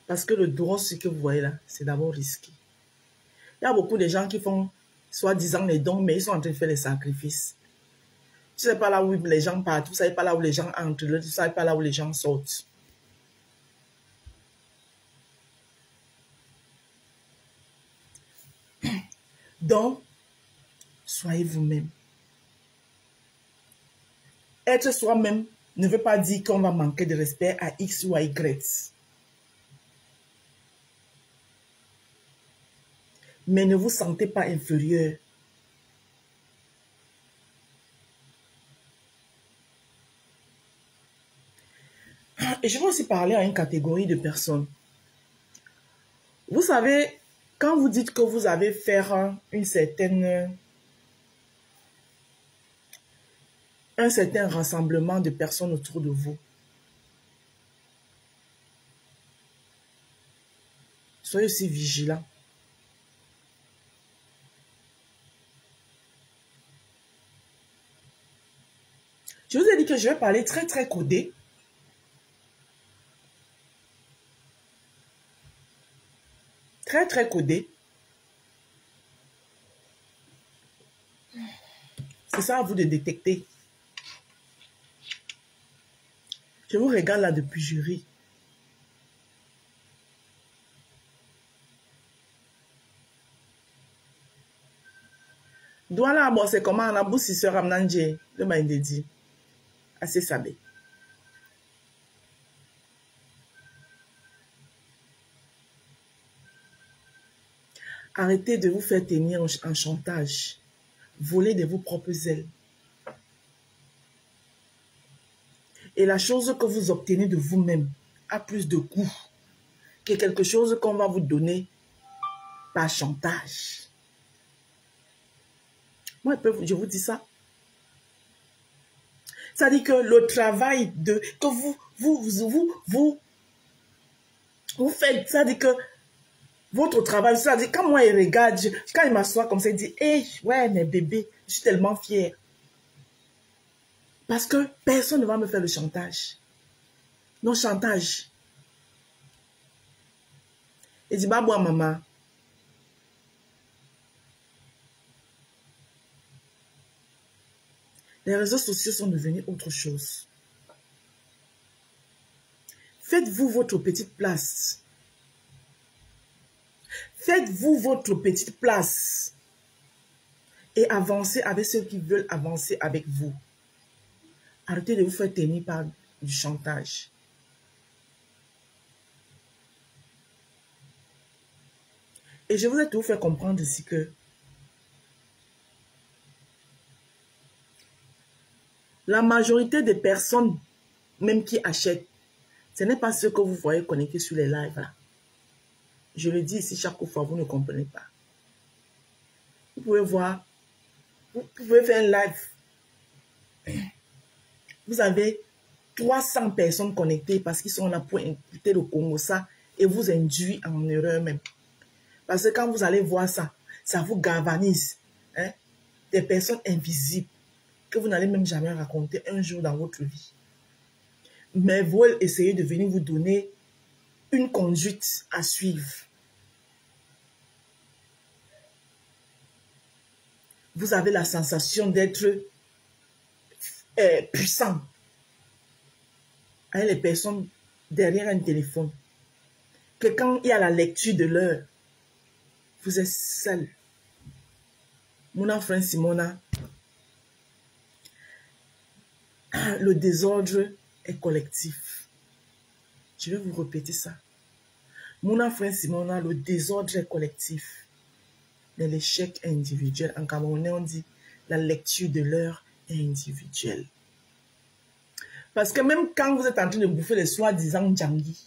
Parce que le droit, ce que vous voyez là, c'est d'abord risqué. Il y a beaucoup de gens qui font soi-disant les dons, mais ils sont en train de faire les sacrifices. Tu ne sais pas là où les gens partent, tu ne sais pas là où les gens entrent, tu ne sais pas là où les gens sortent. Donc, soyez vous-même. Être soi-même ne veut pas dire qu'on va manquer de respect à X ou à Y. Mais ne vous sentez pas inférieur. Et je vais aussi parler à une catégorie de personnes. Vous savez, quand vous dites que vous avez faire un certain rassemblement de personnes autour de vous, soyez aussi vigilants. Je vous ai dit que je vais parler très codé. Très codé. C'est ça à vous de détecter. Je vous regarde là depuis jury. Douala, bon, c'est comment on a boussi sur Ramnanje, le Maïndedi. Assez sabé. Arrêtez de vous faire tenir en chantage. Volez de vos propres ailes. Et la chose que vous obtenez de vous-même a plus de coût que quelque chose qu'on va vous donner par chantage. Moi, je vous dis ça. C'est-à-dire que le travail que vous faites, c'est-à-dire que votre travail, c'est-à-dire quand moi il regarde, quand il m'assoit comme ça, il dit, hey, ouais, mais bébé, je suis tellement fière. Parce que personne ne va me faire le chantage. Non, chantage. Il dit, bah, moi, maman. Les réseaux sociaux sont devenus autre chose. Faites-vous votre petite place. Faites-vous votre petite place. Et avancez avec ceux qui veulent avancer avec vous. Arrêtez de vous faire tenir par du chantage. Et je voudrais tout faire comprendre ici que la majorité des personnes, même qui achètent, ce n'est pas ceux que vous voyez connectés sur les lives là. Je le dis ici chaque fois, vous ne comprenez pas. Vous pouvez voir, vous pouvez faire un live. Vous avez 300 personnes connectées parce qu'ils sont là pour écouter le Congo ça et vous induit en erreur même. Parce que quand vous allez voir ça, ça vous galvanise. Hein? Des personnes invisibles que vous n'allez même jamais raconter un jour dans votre vie. Mais vous essayez de venir vous donner une conduite à suivre. Vous avez la sensation d'être puissant. Avec les personnes derrière un téléphone. Que quand il y a la lecture de l'heure, vous êtes seul. Mon frère Simona, le désordre est collectif. Je vais vous répéter ça. Mon frère Simona, le désordre est collectif. Mais l'échec est individuel. En camerounais, on dit la lecture de l'heure est individuelle. Parce que même quand vous êtes en train de bouffer les soi-disant djangui,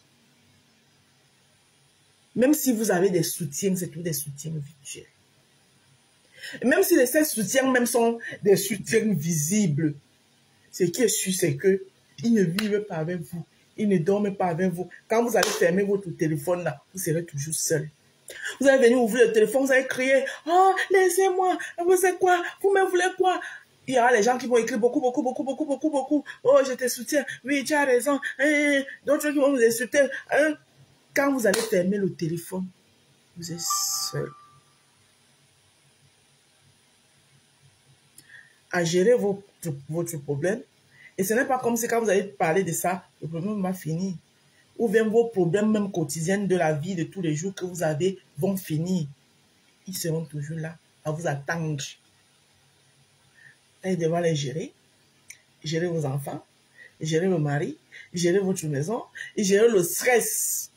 même si vous avez des soutiens, c'est tout des soutiens virtuels. Et même si ces soutiens même sont des soutiens visibles, ce qui est sûr, c'est qu'ils ne vivent pas avec vous. Ils ne dorment pas avec vous. Quand vous allez fermer votre téléphone là, vous serez toujours seul. Vous allez venir ouvrir le téléphone, vous allez crier, « Oh, laissez-moi, vous savez quoi? Vous me voulez quoi ?» Il y aura les gens qui vont écrire beaucoup. « Oh, je te soutiens. Oui, tu as raison. » D'autres qui vont vous insulter. Quand vous allez fermer le téléphone, vous êtes seul. À gérer votre problème. Et ce n'est pas comme si quand vous allez parler de ça, le problème va finir. Ou bien vos problèmes même quotidiens de la vie de tous les jours que vous avez vont finir. Ils seront toujours là à vous attendre. Et devoir les gérer. Gérer vos enfants, gérer le mari, gérer votre maison, et gérer le stress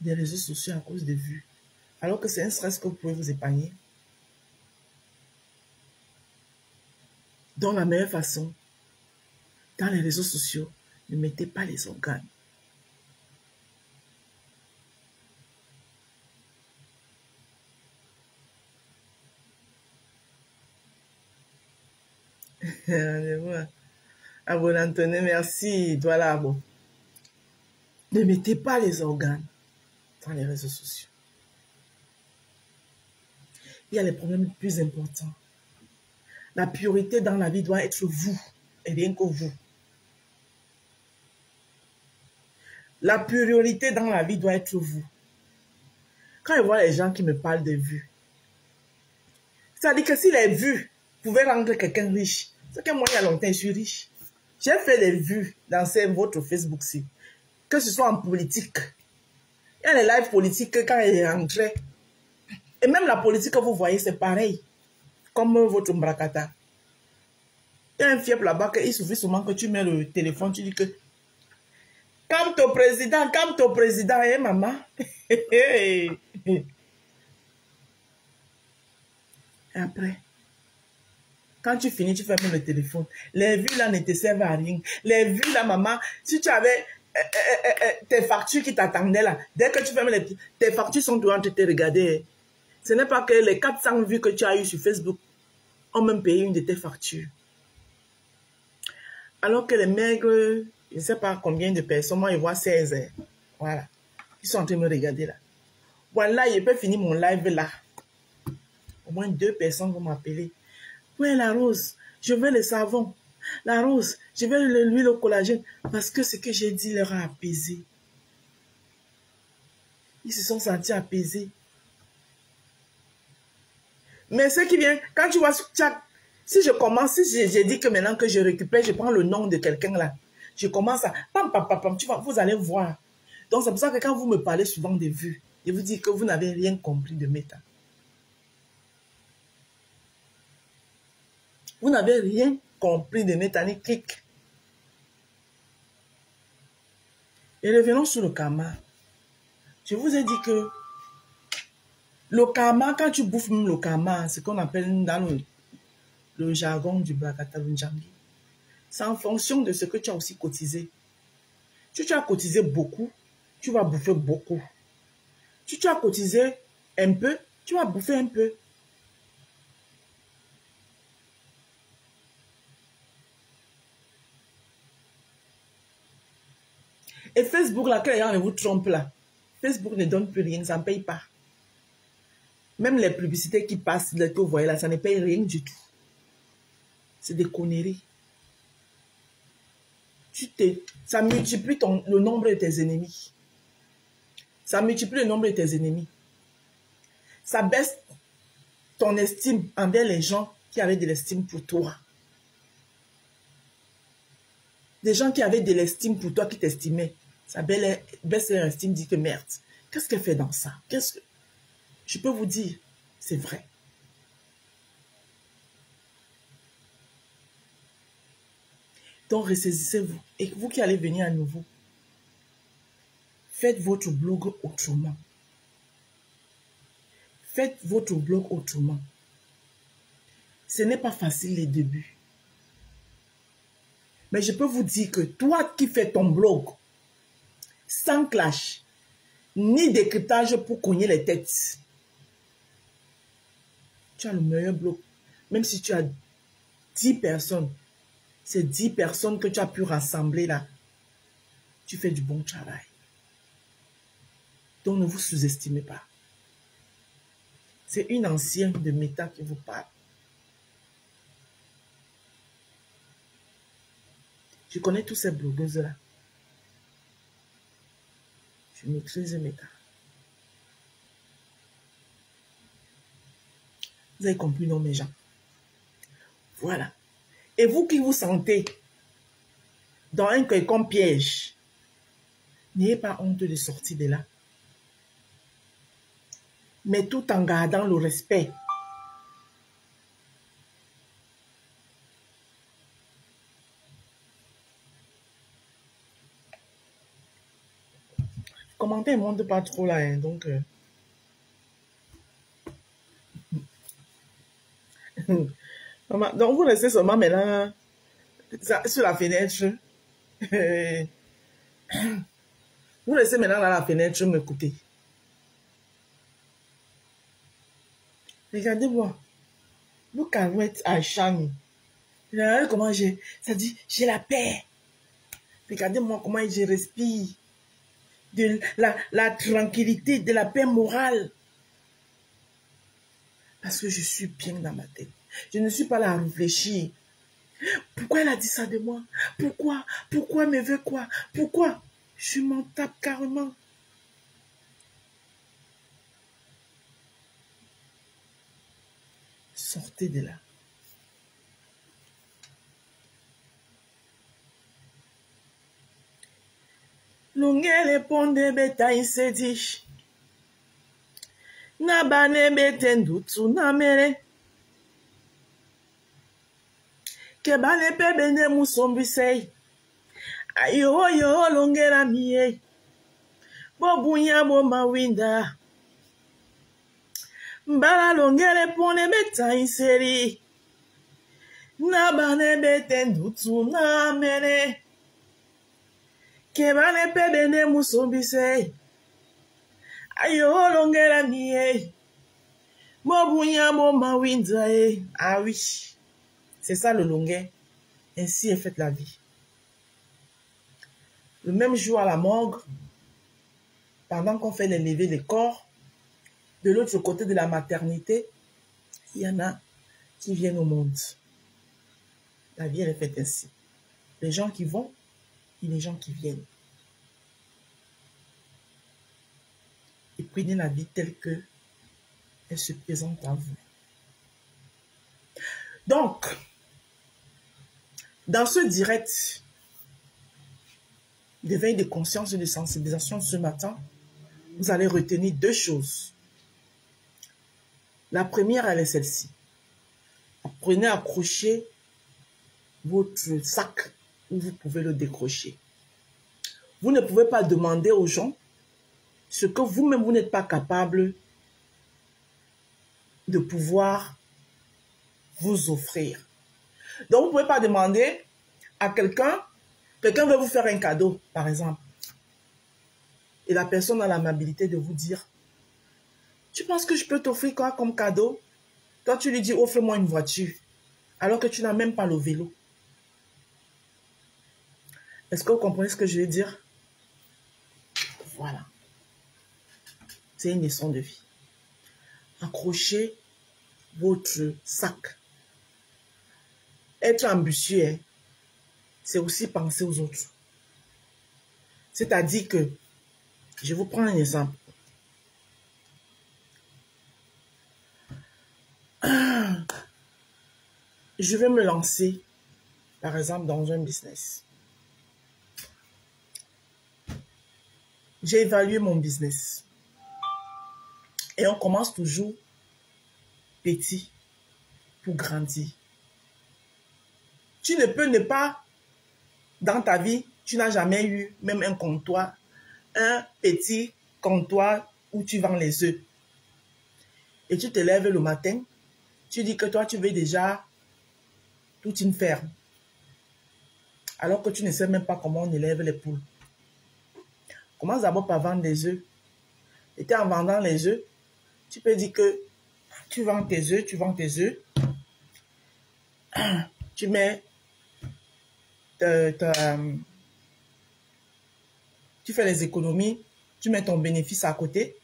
des réseaux sociaux à cause des vues. Alors que c'est un stress que vous pouvez vous épargner. Donc la meilleure façon, dans les réseaux sociaux, ne mettez pas les organes. Abon Anthony, merci. Voilà, bon. Ne mettez pas les organes dans les réseaux sociaux. Il y a les problèmes les plus importants. La priorité dans la vie doit être vous, et rien que vous. La priorité dans la vie doit être vous. Quand je vois les gens qui me parlent de vues, c'est-à-dire que si les vues pouvaient rendre quelqu'un riche, c'est que moi, il y a longtemps, je suis riche. J'ai fait des vues dans votre Facebook-ci, que ce soit en politique. Il y a les lives politiques quand ils rentraient. Et même la politique que vous voyez, c'est pareil. Comme votre Mbrakata. Il y a un fief là-bas, il suffit seulement que tu mets le téléphone, tu dis que calme ton président, hein, maman. Et après, quand tu finis, tu fermes le téléphone. Les vues là ne te servent à rien. Les vues là, maman, si tu avais tes factures qui t'attendaient là, dès que tu fermes tes factures sont en train de te regarder. Ce n'est pas que les 400 vues que tu as eues sur Facebook ont même payé une de tes factures. Alors que les maigres, je ne sais pas combien de personnes, moi, je vois 16. Voilà. Ils sont en train de me regarder là. Voilà, je peux finir mon live là. Au moins 2 personnes vont m'appeler. Ouais, la rose, je veux le savon. La rose, je veux l'huile au collagène. Parce que ce que j'ai dit leur a apaisé. Ils se sont sentis apaisés. Mais ce qui vient, quand tu vois sur chat, Si je commence, si j'ai dit que maintenant que je récupère, je prends le nom de quelqu'un là, je commence à... Pam, pam, pam, pam, vous allez voir. Donc c'est pour ça que quand vous me parlez souvent des vues, je vous dis que vous n'avez rien compris de méta. Vous n'avez rien compris de mécanique. Et revenons sur le karma. Je vous ai dit que le karma, quand tu bouffes même le karma, ce qu'on appelle dans le jargon du Bakatalunjangi, c'est en fonction de ce que tu as aussi cotisé. Si tu as cotisé beaucoup, tu vas bouffer beaucoup. Si tu as cotisé un peu, tu vas bouffer un peu. Et Facebook, là, que les gens ne vous trompent là, Facebook ne donne plus rien, ça ne paye pas. Même les publicités qui passent, que vous voyez là, ça ne paye rien du tout. C'est des conneries. Ça multiplie le nombre de tes ennemis. Ça multiplie le nombre de tes ennemis. Ça baisse ton estime envers les gens qui avaient de l'estime pour toi. Des gens qui avaient de l'estime pour toi, qui t'estimaient. Ça baisse leur estime, dit que merde. Qu'est-ce qu'elle fait dans ça? Je peux vous dire, c'est vrai. Donc, ressaisissez-vous. Et vous qui allez venir à nouveau, faites votre blog autrement. Faites votre blog autrement. Ce n'est pas facile les débuts. Mais je peux vous dire que toi qui fais ton blog, sans clash, ni décryptage pour cogner les têtes, tu as le meilleur blog. Même si tu as 10 personnes, ces 10 personnes que tu as pu rassembler là, tu fais du bon travail. Donc ne vous sous-estimez pas. C'est une ancienne de méta qui vous parle. Je connais tous ces blogueuses-là. Je maîtrise méta. Vous avez compris, non, mes gens? Voilà. Et vous qui vous sentez dans un quelconque piège, n'ayez pas honte de sortir de là. Mais tout en gardant le respect. Commentaires ne montent pas trop là, hein, donc... Donc vous restez seulement maintenant sur la fenêtre. Vous restez maintenant dans la fenêtre m'écouter. Regardez-moi. Look at what I shine. Regardez comment ça dit, j'ai la paix. Regardez-moi comment je respire. De la tranquillité, de la paix morale. Parce que je suis bien dans ma tête. Je ne suis pas là à réfléchir. Pourquoi elle a dit ça de moi? Pourquoi? Pourquoi elle me veut quoi? Pourquoi? Je m'en tape carrément. Sortez de là. Lungele ponde beta insedi. Nabane bete ndutu na mere. Kebane pebene musombisei. Ayo yo longera miye. Bobunya bo mawinda. Mbala longele ponde beta inseri. Nabane bete ndutu na mere. Kebane pebene musombisei. Ayo longera miye. Bobunya bo mawinda. Ah oui. C'est ça le longuet. Ainsi est faite la vie. Le même jour à la morgue, pendant qu'on fait les levées des corps, de l'autre côté de la maternité, il y en a qui viennent au monde. La vie elle est faite ainsi. Les gens qui vont et les gens qui viennent. Et prenez la vie telle que elle se présente à vous. Donc, dans ce direct d'éveil de conscience et de sensibilisation ce matin, vous allez retenir deux choses. La première, elle est celle-ci. Apprenez à accrocher votre sac où vous pouvez le décrocher. Vous ne pouvez pas demander aux gens ce que vous-même, vous n'êtes pas capable de pouvoir vous offrir. Donc, vous ne pouvez pas demander à quelqu'un veut vous faire un cadeau, par exemple. Et la personne a l'amabilité de vous dire, tu penses que je peux t'offrir quoi comme cadeau? Toi, tu lui dis, offre-moi une voiture, alors que tu n'as même pas le vélo. Est-ce que vous comprenez ce que je veux dire? Voilà. C'est une leçon de vie. Accrochez votre sac. Être ambitieux, c'est aussi penser aux autres. C'est-à-dire que, je vous prends un exemple. Je vais me lancer, par exemple, dans un business. J'ai évalué mon business. Et on commence toujours petit pour grandir. Tu ne peux ne pas, dans ta vie, tu n'as jamais eu même un comptoir, un petit comptoir où tu vends les œufs. Et tu te lèves le matin, tu dis que toi, tu veux déjà toute une ferme. Alors que tu ne sais même pas comment on élève les poules. Commence d'abord par vendre des œufs. Et en vendant les œufs, tu peux dire que tu vends tes œufs, tu mets, tu fais les économies, tu mets ton bénéfice à côté,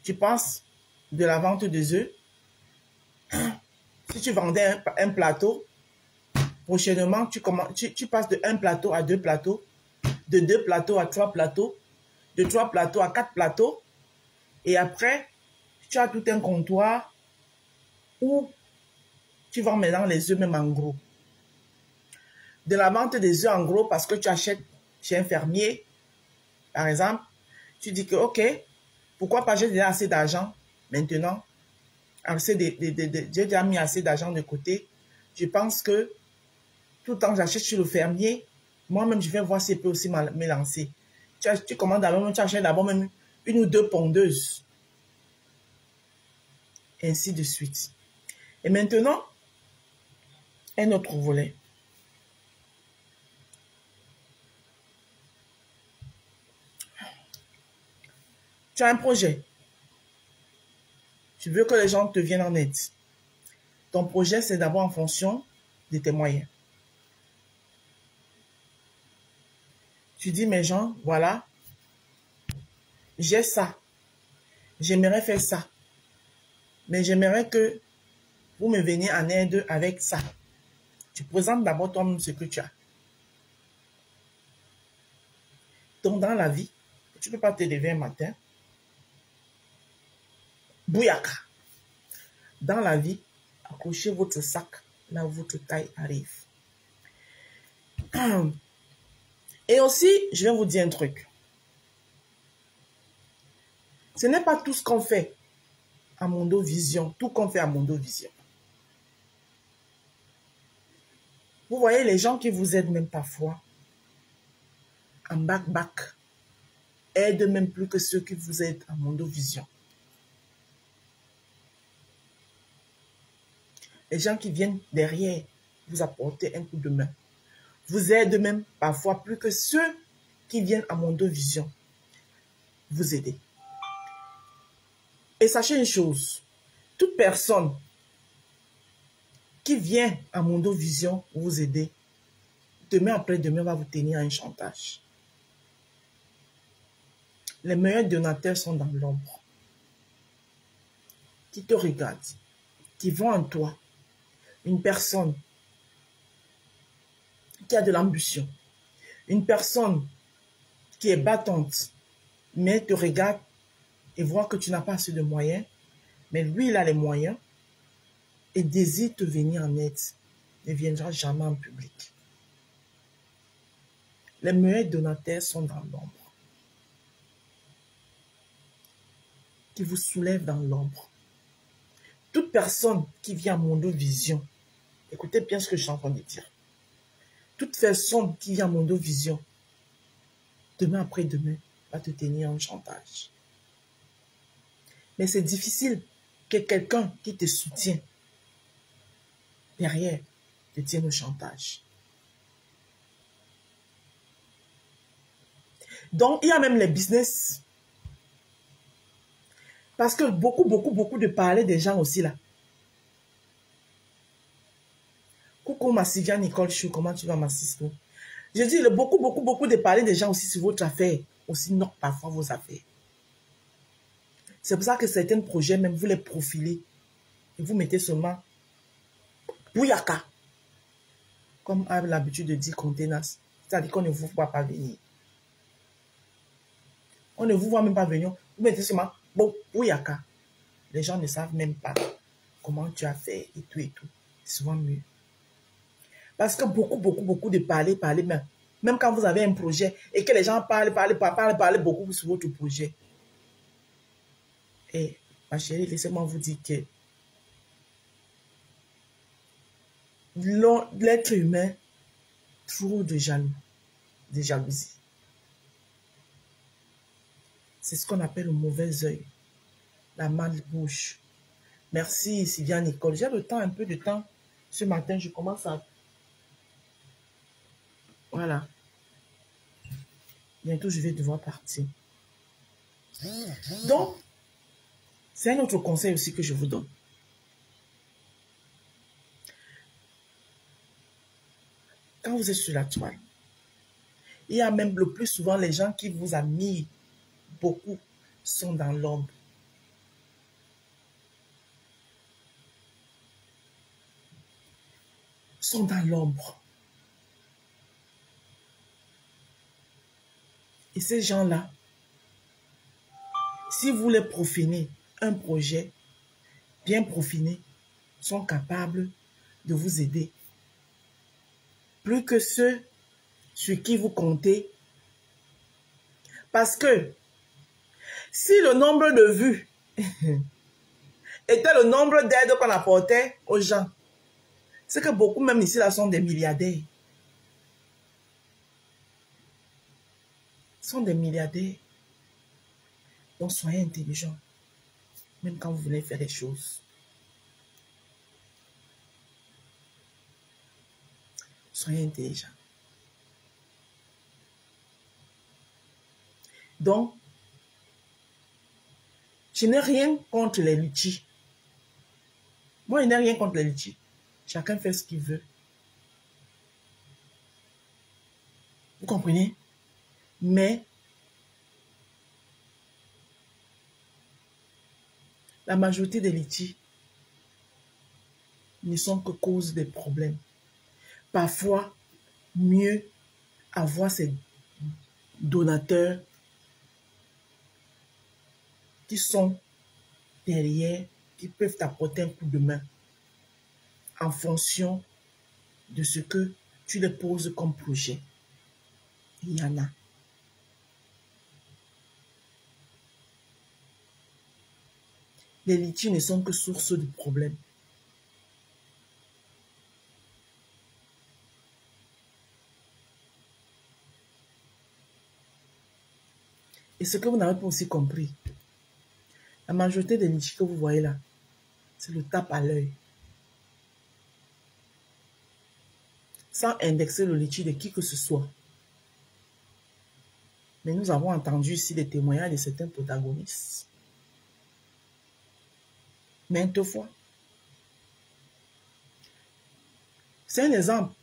tu passes de la vente des œufs. Si tu vendais un plateau, prochainement, tu passes de 1 plateau à 2 plateaux, de 2 plateaux à 3 plateaux, de 3 plateaux à 4 plateaux, et après, tu as tout un comptoir où tu vends maintenant les œufs même en gros. De la vente des œufs en gros parce que tu achètes chez un fermier, par exemple, tu dis que ok, pourquoi pas, j'ai déjà assez d'argent maintenant, j'ai déjà mis assez d'argent de côté, je pense que tout le temps j'achète chez le fermier, moi-même je vais voir s'il peut aussi me lancer. Tu commandes d'abord, tu achètes d'abord même 1 ou 2 pondeuses. Et ainsi de suite. Et maintenant, un autre volet. Tu as un projet. Tu veux que les gens te viennent en aide. Ton projet, c'est d'abord en fonction de tes moyens. Tu dis, mes gens, voilà, j'ai ça. J'aimerais faire ça. Mais j'aimerais que vous me veniez en aide avec ça. Tu présentes d'abord toi-même ce que tu as. Donc, dans la vie, tu ne peux pas te lever un matin. Bouyaka. Dans la vie, accrochez votre sac là où votre taille arrive. Et aussi, je vais vous dire un truc. Ce n'est pas tout ce qu'on fait à Mondo Vision, tout qu'on fait à Mondo Vision. Vous voyez les gens qui vous aident même parfois en back aident même plus que ceux qui vous aident à Mondo Vision. Les gens qui viennent derrière vous apporter un coup de main vous aident même parfois plus que ceux qui viennent à Mondo Vision vous aider. Et sachez une chose, toute personne qui vient à Mondo Vision vous aider, demain après-demain va vous tenir à un chantage. Les meilleurs donateurs sont dans l'ombre, qui te regardent, qui voient en toi une personne qui a de l'ambition, une personne qui est battante, mais te regarde et voit que tu n'as pas assez de moyens, mais lui, il a les moyens. et désire te venir en aide ne viendra jamais en public. Les meilleurs donateurs sont dans l'ombre, qui vous soulèvent dans l'ombre. Toute personne qui vient à Mondo Vision, écoutez bien ce que je suis en train de dire. Toute personne qui vient à Mondo Vision, demain après-demain, va te tenir en chantage. Mais c'est difficile que quelqu'un qui te soutient derrière te tienne au chantage. Donc, il y a même les business. Parce que beaucoup de parler des gens aussi là. Coucou ma Sylvia Nicole Chou, comment tu vas ma sister? Je dis beaucoup de parler des gens aussi sur votre affaire. Aussi non, parfois vos affaires. C'est pour ça que certains projets, même vous les profilez. Et vous mettez seulement Bouyaka. Comme a l'habitude de dire contenance. C'est-à-dire qu'on ne vous voit pas venir. On ne vous voit même pas venir. Vous mettez seulement Bouyaka. Les gens ne savent même pas comment tu as fait et tout et tout. C'est souvent mieux. Parce que beaucoup de parler même. Même quand vous avez un projet et que les gens parlent beaucoup sur votre projet. Et ma chérie, laissez-moi vous dire que l'être humain, trop de jalousie. C'est ce qu'on appelle le mauvais œil, la malbouche. Merci Sylvia Nicole. J'ai le temps, un peu de temps. Ce matin, je commence à... Voilà. Bientôt, je vais devoir partir. Donc, c'est un autre conseil aussi que je vous donne. Quand vous êtes sur la toile, il y a même le plus souvent les gens qui vous admirent beaucoup sont dans l'ombre. Sont dans l'ombre. Et ces gens-là, si vous les profanez, un projet bien profané, sont capables de vous aider. Plus que ceux sur qui vous comptez. Parce que si le nombre de vues était le nombre d'aides qu'on apportait aux gens, c'est que beaucoup même ici là sont des milliardaires. Sont des milliardaires. Donc soyez intelligents. Même quand vous voulez faire des choses. Soyez intelligents. Donc, je n'ai rien contre les litiges. Moi, je n'ai rien contre les litiges. Chacun fait ce qu'il veut. Vous comprenez? Mais, la majorité des litiges ne sont que cause des problèmes. Parfois, mieux avoir ces donateurs qui sont derrière, qui peuvent t'apporter un coup de main en fonction de ce que tu les poses comme projet. Il y en a. Les litiges ne sont que source de problèmes. Et ce que vous n'avez pas aussi compris, la majorité des litiges que vous voyez là, c'est le tape à l'œil. Sans indexer le litige de qui que ce soit. Mais nous avons entendu ici des témoignages de certains protagonistes. Maintes fois. C'est un exemple.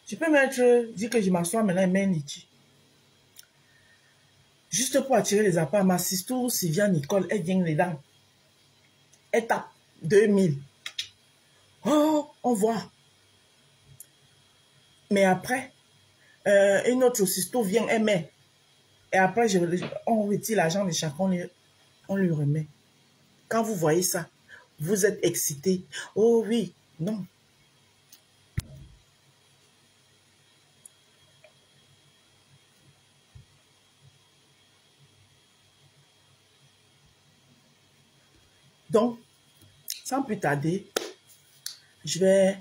Je peux dire que je m'assois maintenant et mets un litige. Juste pour attirer les appâts, ma sister Sylvia Nicole, elle vient dedans. Elle tape 2000. Oh, on voit. Mais après, une autre sister vient, elle met. Et après, on retire l'argent de chacun, on lui remet. Quand vous voyez ça, Vous êtes excité. Oh oui, non. Donc, sans plus tarder, je vais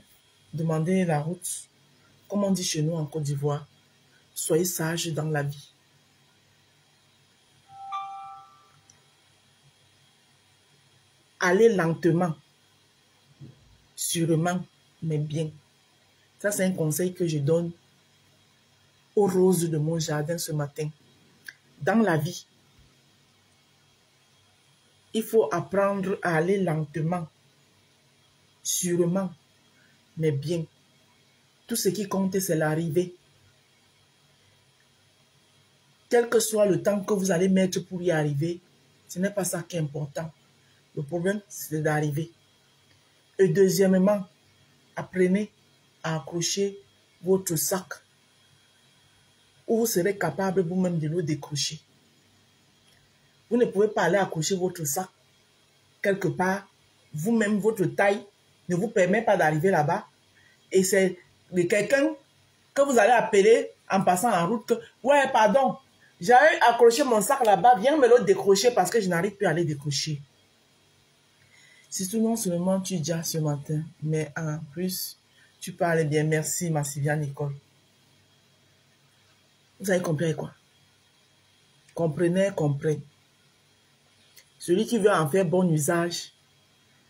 demander la route. Comme on dit chez nous en Côte d'Ivoire, soyez sages dans la vie. Allez lentement, sûrement, mais bien. Ça, c'est un conseil que je donne aux roses de mon jardin ce matin. Dans la vie, il faut apprendre à aller lentement, sûrement, mais bien. Tout ce qui compte, c'est l'arrivée. Quel que soit le temps que vous allez mettre pour y arriver, ce n'est pas ça qui est important. Le problème, c'est d'arriver. Et deuxièmement, apprenez à accrocher votre sac où vous serez capable vous-même de le décrocher. Vous ne pouvez pas aller accrocher votre sac quelque part. Vous-même, votre taille ne vous permet pas d'arriver là-bas. Et c'est de quelqu'un que vous allez appeler en passant en route que, ouais, pardon, j'ai accroché mon sac là-bas, viens me le décrocher parce que je n'arrive plus à le décrocher. Surtout non seulement tu dis ce matin, mais en plus, tu parles bien. Merci, ma Sylvia Nicole. Vous avez compris quoi? Comprenez. Celui qui veut en faire bon usage,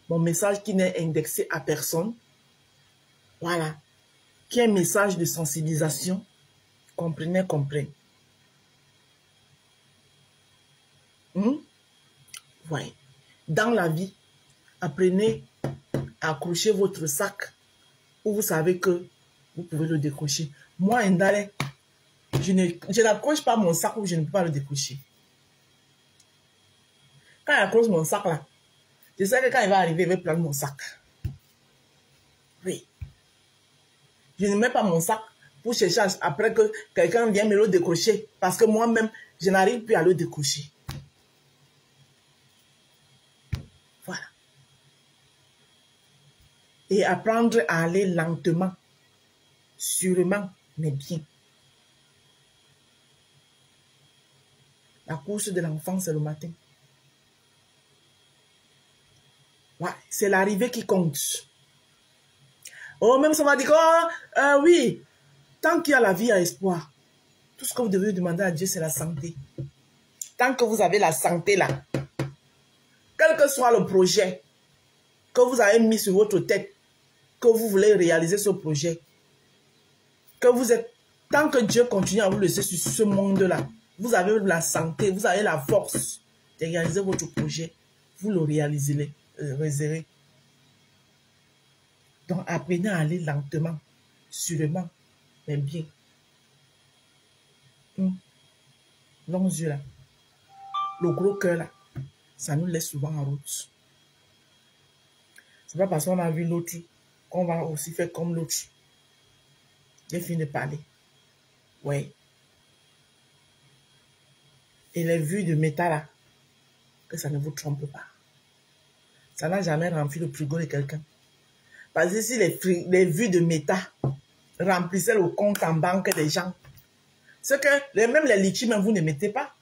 mon message qui n'est indexé à personne, voilà, qui est un message de sensibilisation, comprenez. Ouais. Dans la vie, apprenez à accrocher votre sac où vous savez que vous pouvez le décrocher. Moi, Ndale, je n'accroche pas mon sac où je ne peux pas le décrocher. Quand j'accroche mon sac là, je sais que quand il va arriver, il va prendre mon sac. Oui. Je ne mets pas mon sac pour chercher après que quelqu'un vienne me le décrocher parce que moi-même, je n'arrive plus à le décrocher. Voilà. Et apprendre à aller lentement, sûrement, mais bien. La course de l'enfant, c'est le matin. Ouais, c'est l'arrivée qui compte. Oh, même ça va dire, oh, oui, tant qu'il y a la vie, il y a espoir. Tout ce que vous devez demander à Dieu, c'est la santé. Tant que vous avez la santé là, quel que soit le projet que vous avez mis sur votre tête, que vous voulez réaliser ce projet, que vous êtes, tant que Dieu continue à vous laisser sur ce monde-là, vous avez la santé, vous avez la force de réaliser votre projet, vous le réaliserez. Donc, apprenez à aller lentement, sûrement, mais bien. Longs yeux là, le gros cœur là, ça nous laisse souvent en route. C'est pas parce qu'on a vu l'autre qu'on va aussi faire comme l'autre. J'ai fini de parler. Ouais. Et les vues de métal là, que ça ne vous trompe pas. Ça n'a jamais rempli le frigo de quelqu'un. Parce que si les vues de métal remplissaient le compte en banque des gens, c'est que même les litchis, même vous ne mettez pas.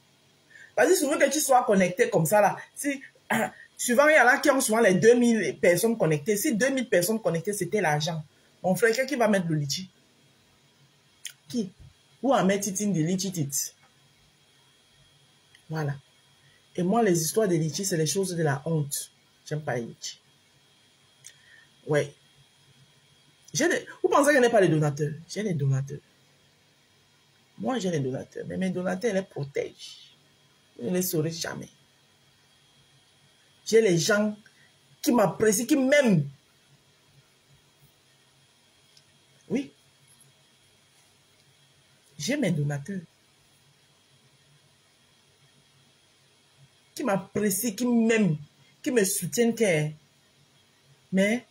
Parce que souvent que tu sois connecté comme ça là, si, souvent il y en a qui ont souvent les 2000 personnes connectées. Si 2000 personnes connectées, c'était l'argent. Mon frère, qui va mettre le litchi? Qui? Ou en mettre titin de litchi. Voilà. Et moi, les histoires de litchi, c'est les choses de la honte. J'aime pas les litchi. Ouais. Vous pensez que je n'ai pas de donateurs? J'ai des donateurs. Moi, j'ai des donateurs. Mais mes donateurs, ils les protègent. Je ne les saurai jamais. J'ai les gens qui m'apprécient, qui m'aiment. Oui. J'ai mes donateurs. Qui m'apprécient, qui m'aiment, qui me soutiennent. Mais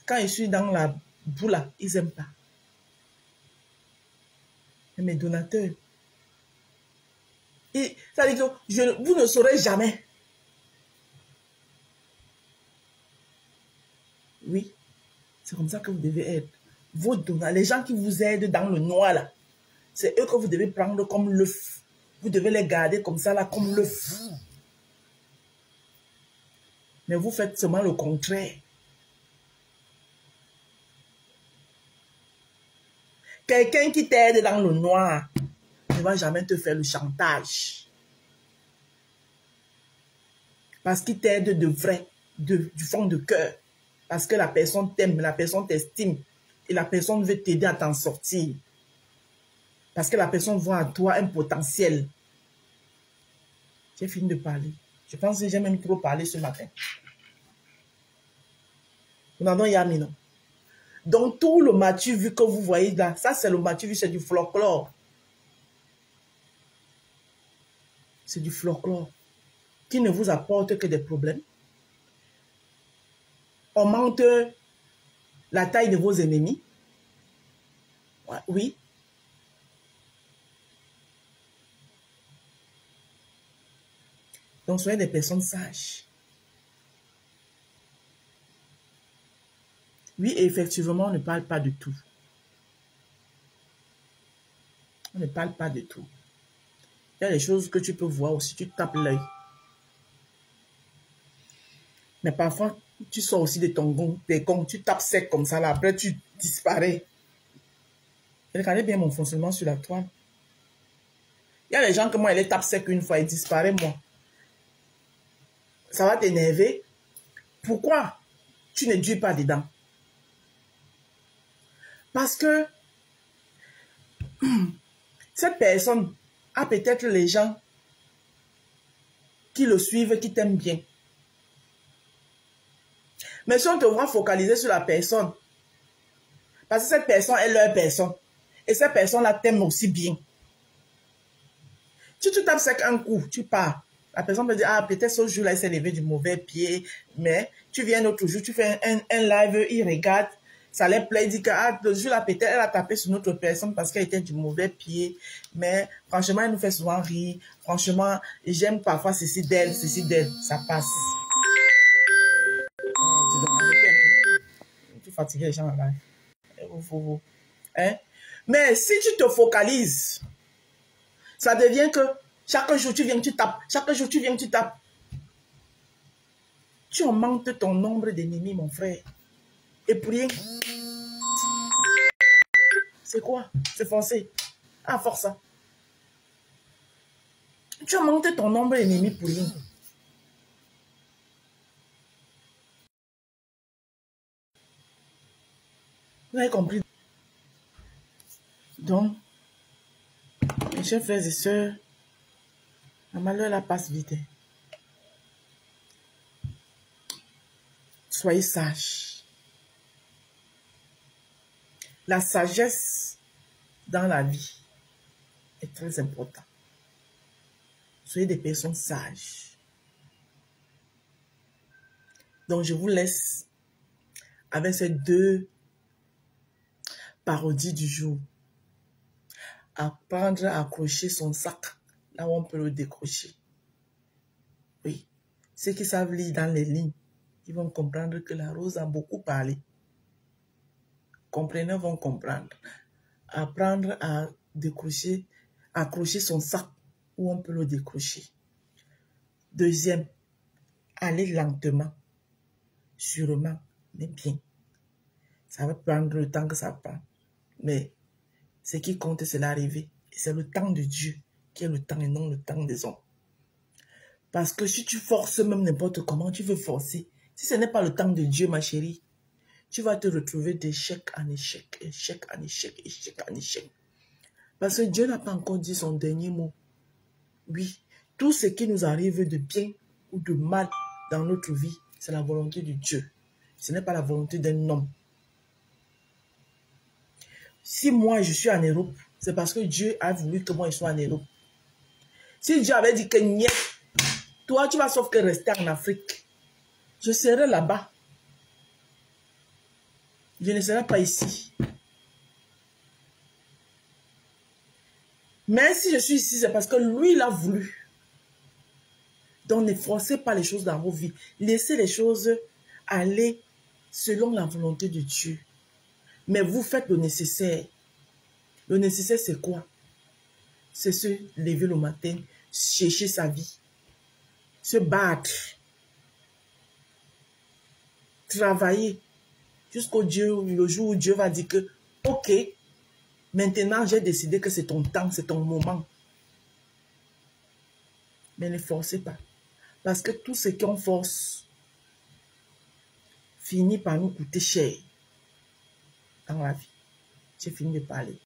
quand je suis dans la boule, ils n'aiment pas. Mais mes donateurs, ça dit que vous ne saurez jamais. Oui, c'est comme ça que vous devez être. Vos donneurs, les gens qui vous aident dans le noir, là, c'est eux que vous devez prendre comme l'œuf. Vous devez les garder comme ça, là, comme l'œuf. Mais vous faites seulement le contraire. Quelqu'un qui t'aide dans le noir ne va jamais te faire le chantage. Parce qu'il t'aide de vrai, du fond de cœur. Parce que la personne t'aime, la personne t'estime. Et la personne veut t'aider à t'en sortir. Parce que la personne voit en toi un potentiel. J'ai fini de parler. Je pense que j'ai même trop parlé ce matin. Vous n'en avez jamais, non? Donc, tout le matu vu que vous voyez là, ça c'est le matu vu, c'est du folklore. C'est du folklore qui ne vous apporte que des problèmes. Augmente la taille de vos ennemis. Oui. Donc, soyez des personnes sages. Oui, effectivement, on ne parle pas de tout. On ne parle pas de tout. Il y a des choses que tu peux voir aussi, tu tapes l'œil. Mais parfois, tu sors aussi de ton gong, tu tapes sec comme ça, là, après tu disparais. Regardez bien mon fonctionnement sur la toile. Il y a des gens que moi, ils les tapent sec une fois, ils disparaissent, moi. Ça va t'énerver. Pourquoi tu ne dures pas dedans? Parce que cette personne a peut-être les gens qui le suivent, qui t'aiment bien. Mais si on te voit focaliser sur la personne, parce que cette personne est leur personne, et cette personne-là t'aime aussi bien. Si tu tapes sec un coup, tu pars. La personne peut dire, ah, peut-être ce jour-là, il s'est levé du mauvais pied, mais tu viens un autre jour, tu fais un live, il regarde, ça les plaît, il dit que ah, le jour-là, peut-être elle a tapé sur notre personne parce qu'elle était du mauvais pied, mais franchement, elle nous fait souvent rire. Franchement, j'aime parfois ceci d'elle, ça passe. Oh, dis donc, arrêtez un peu. Tu fatigues les gens là. Hein? Mais si tu te focalises, ça devient que chaque jour tu viens, tu tapes. Chaque jour tu viens, tu tapes. Tu augmentes ton nombre d'ennemis, mon frère. Et pour rien. C'est quoi? C'est forcé. Ah, force ça. Tu augmentes ton nombre d'ennemis pour rien. Vous avez compris? Donc, mes chers frères et sœurs, la malheur la passe vite. Soyez sages. La sagesse dans la vie est très importante. Soyez des personnes sages. Donc, je vous laisse avec ces deux parodies du jour. Apprendre à accrocher son sac là où on peut le décrocher. Oui. Ceux qui savent lire dans les lignes, ils vont comprendre que la rose a beaucoup parlé. Compreneurs vont comprendre. Apprendre à décrocher, accrocher son sac où on peut le décrocher. Deuxième, aller lentement, sûrement, mais bien. Ça va prendre le temps que ça prend. Mais ce qui compte, c'est l'arrivée. Et c'est le temps de Dieu qui est le temps et non le temps des hommes. Parce que si tu forces même n'importe comment, tu veux forcer. Si ce n'est pas le temps de Dieu, ma chérie, tu vas te retrouver d'échec en échec, échec en échec, échec en échec. Parce que Dieu n'a pas encore dit son dernier mot. Oui, tout ce qui nous arrive de bien ou de mal dans notre vie, c'est la volonté de Dieu. Ce n'est pas la volonté d'un homme. Si moi je suis en Europe, c'est parce que Dieu a voulu que moi je sois en Europe. Si Dieu avait dit que niet, toi tu vas sauf que rester en Afrique. Je serai là-bas. Je ne serai pas ici. Mais si je suis ici, c'est parce que lui, il a voulu. Donc ne forcez pas les choses dans vos vies. Laissez les choses aller selon la volonté de Dieu. Mais vous faites le nécessaire. Le nécessaire, c'est quoi? C'est se lever le matin, chercher sa vie, se battre, travailler jusqu'au le jour où Dieu va dire que, ok, maintenant j'ai décidé que c'est ton temps, c'est ton moment. Mais ne forcez pas. Parce que tout ce qu'on force finit par nous coûter cher dans la vie. J'ai fini de parler.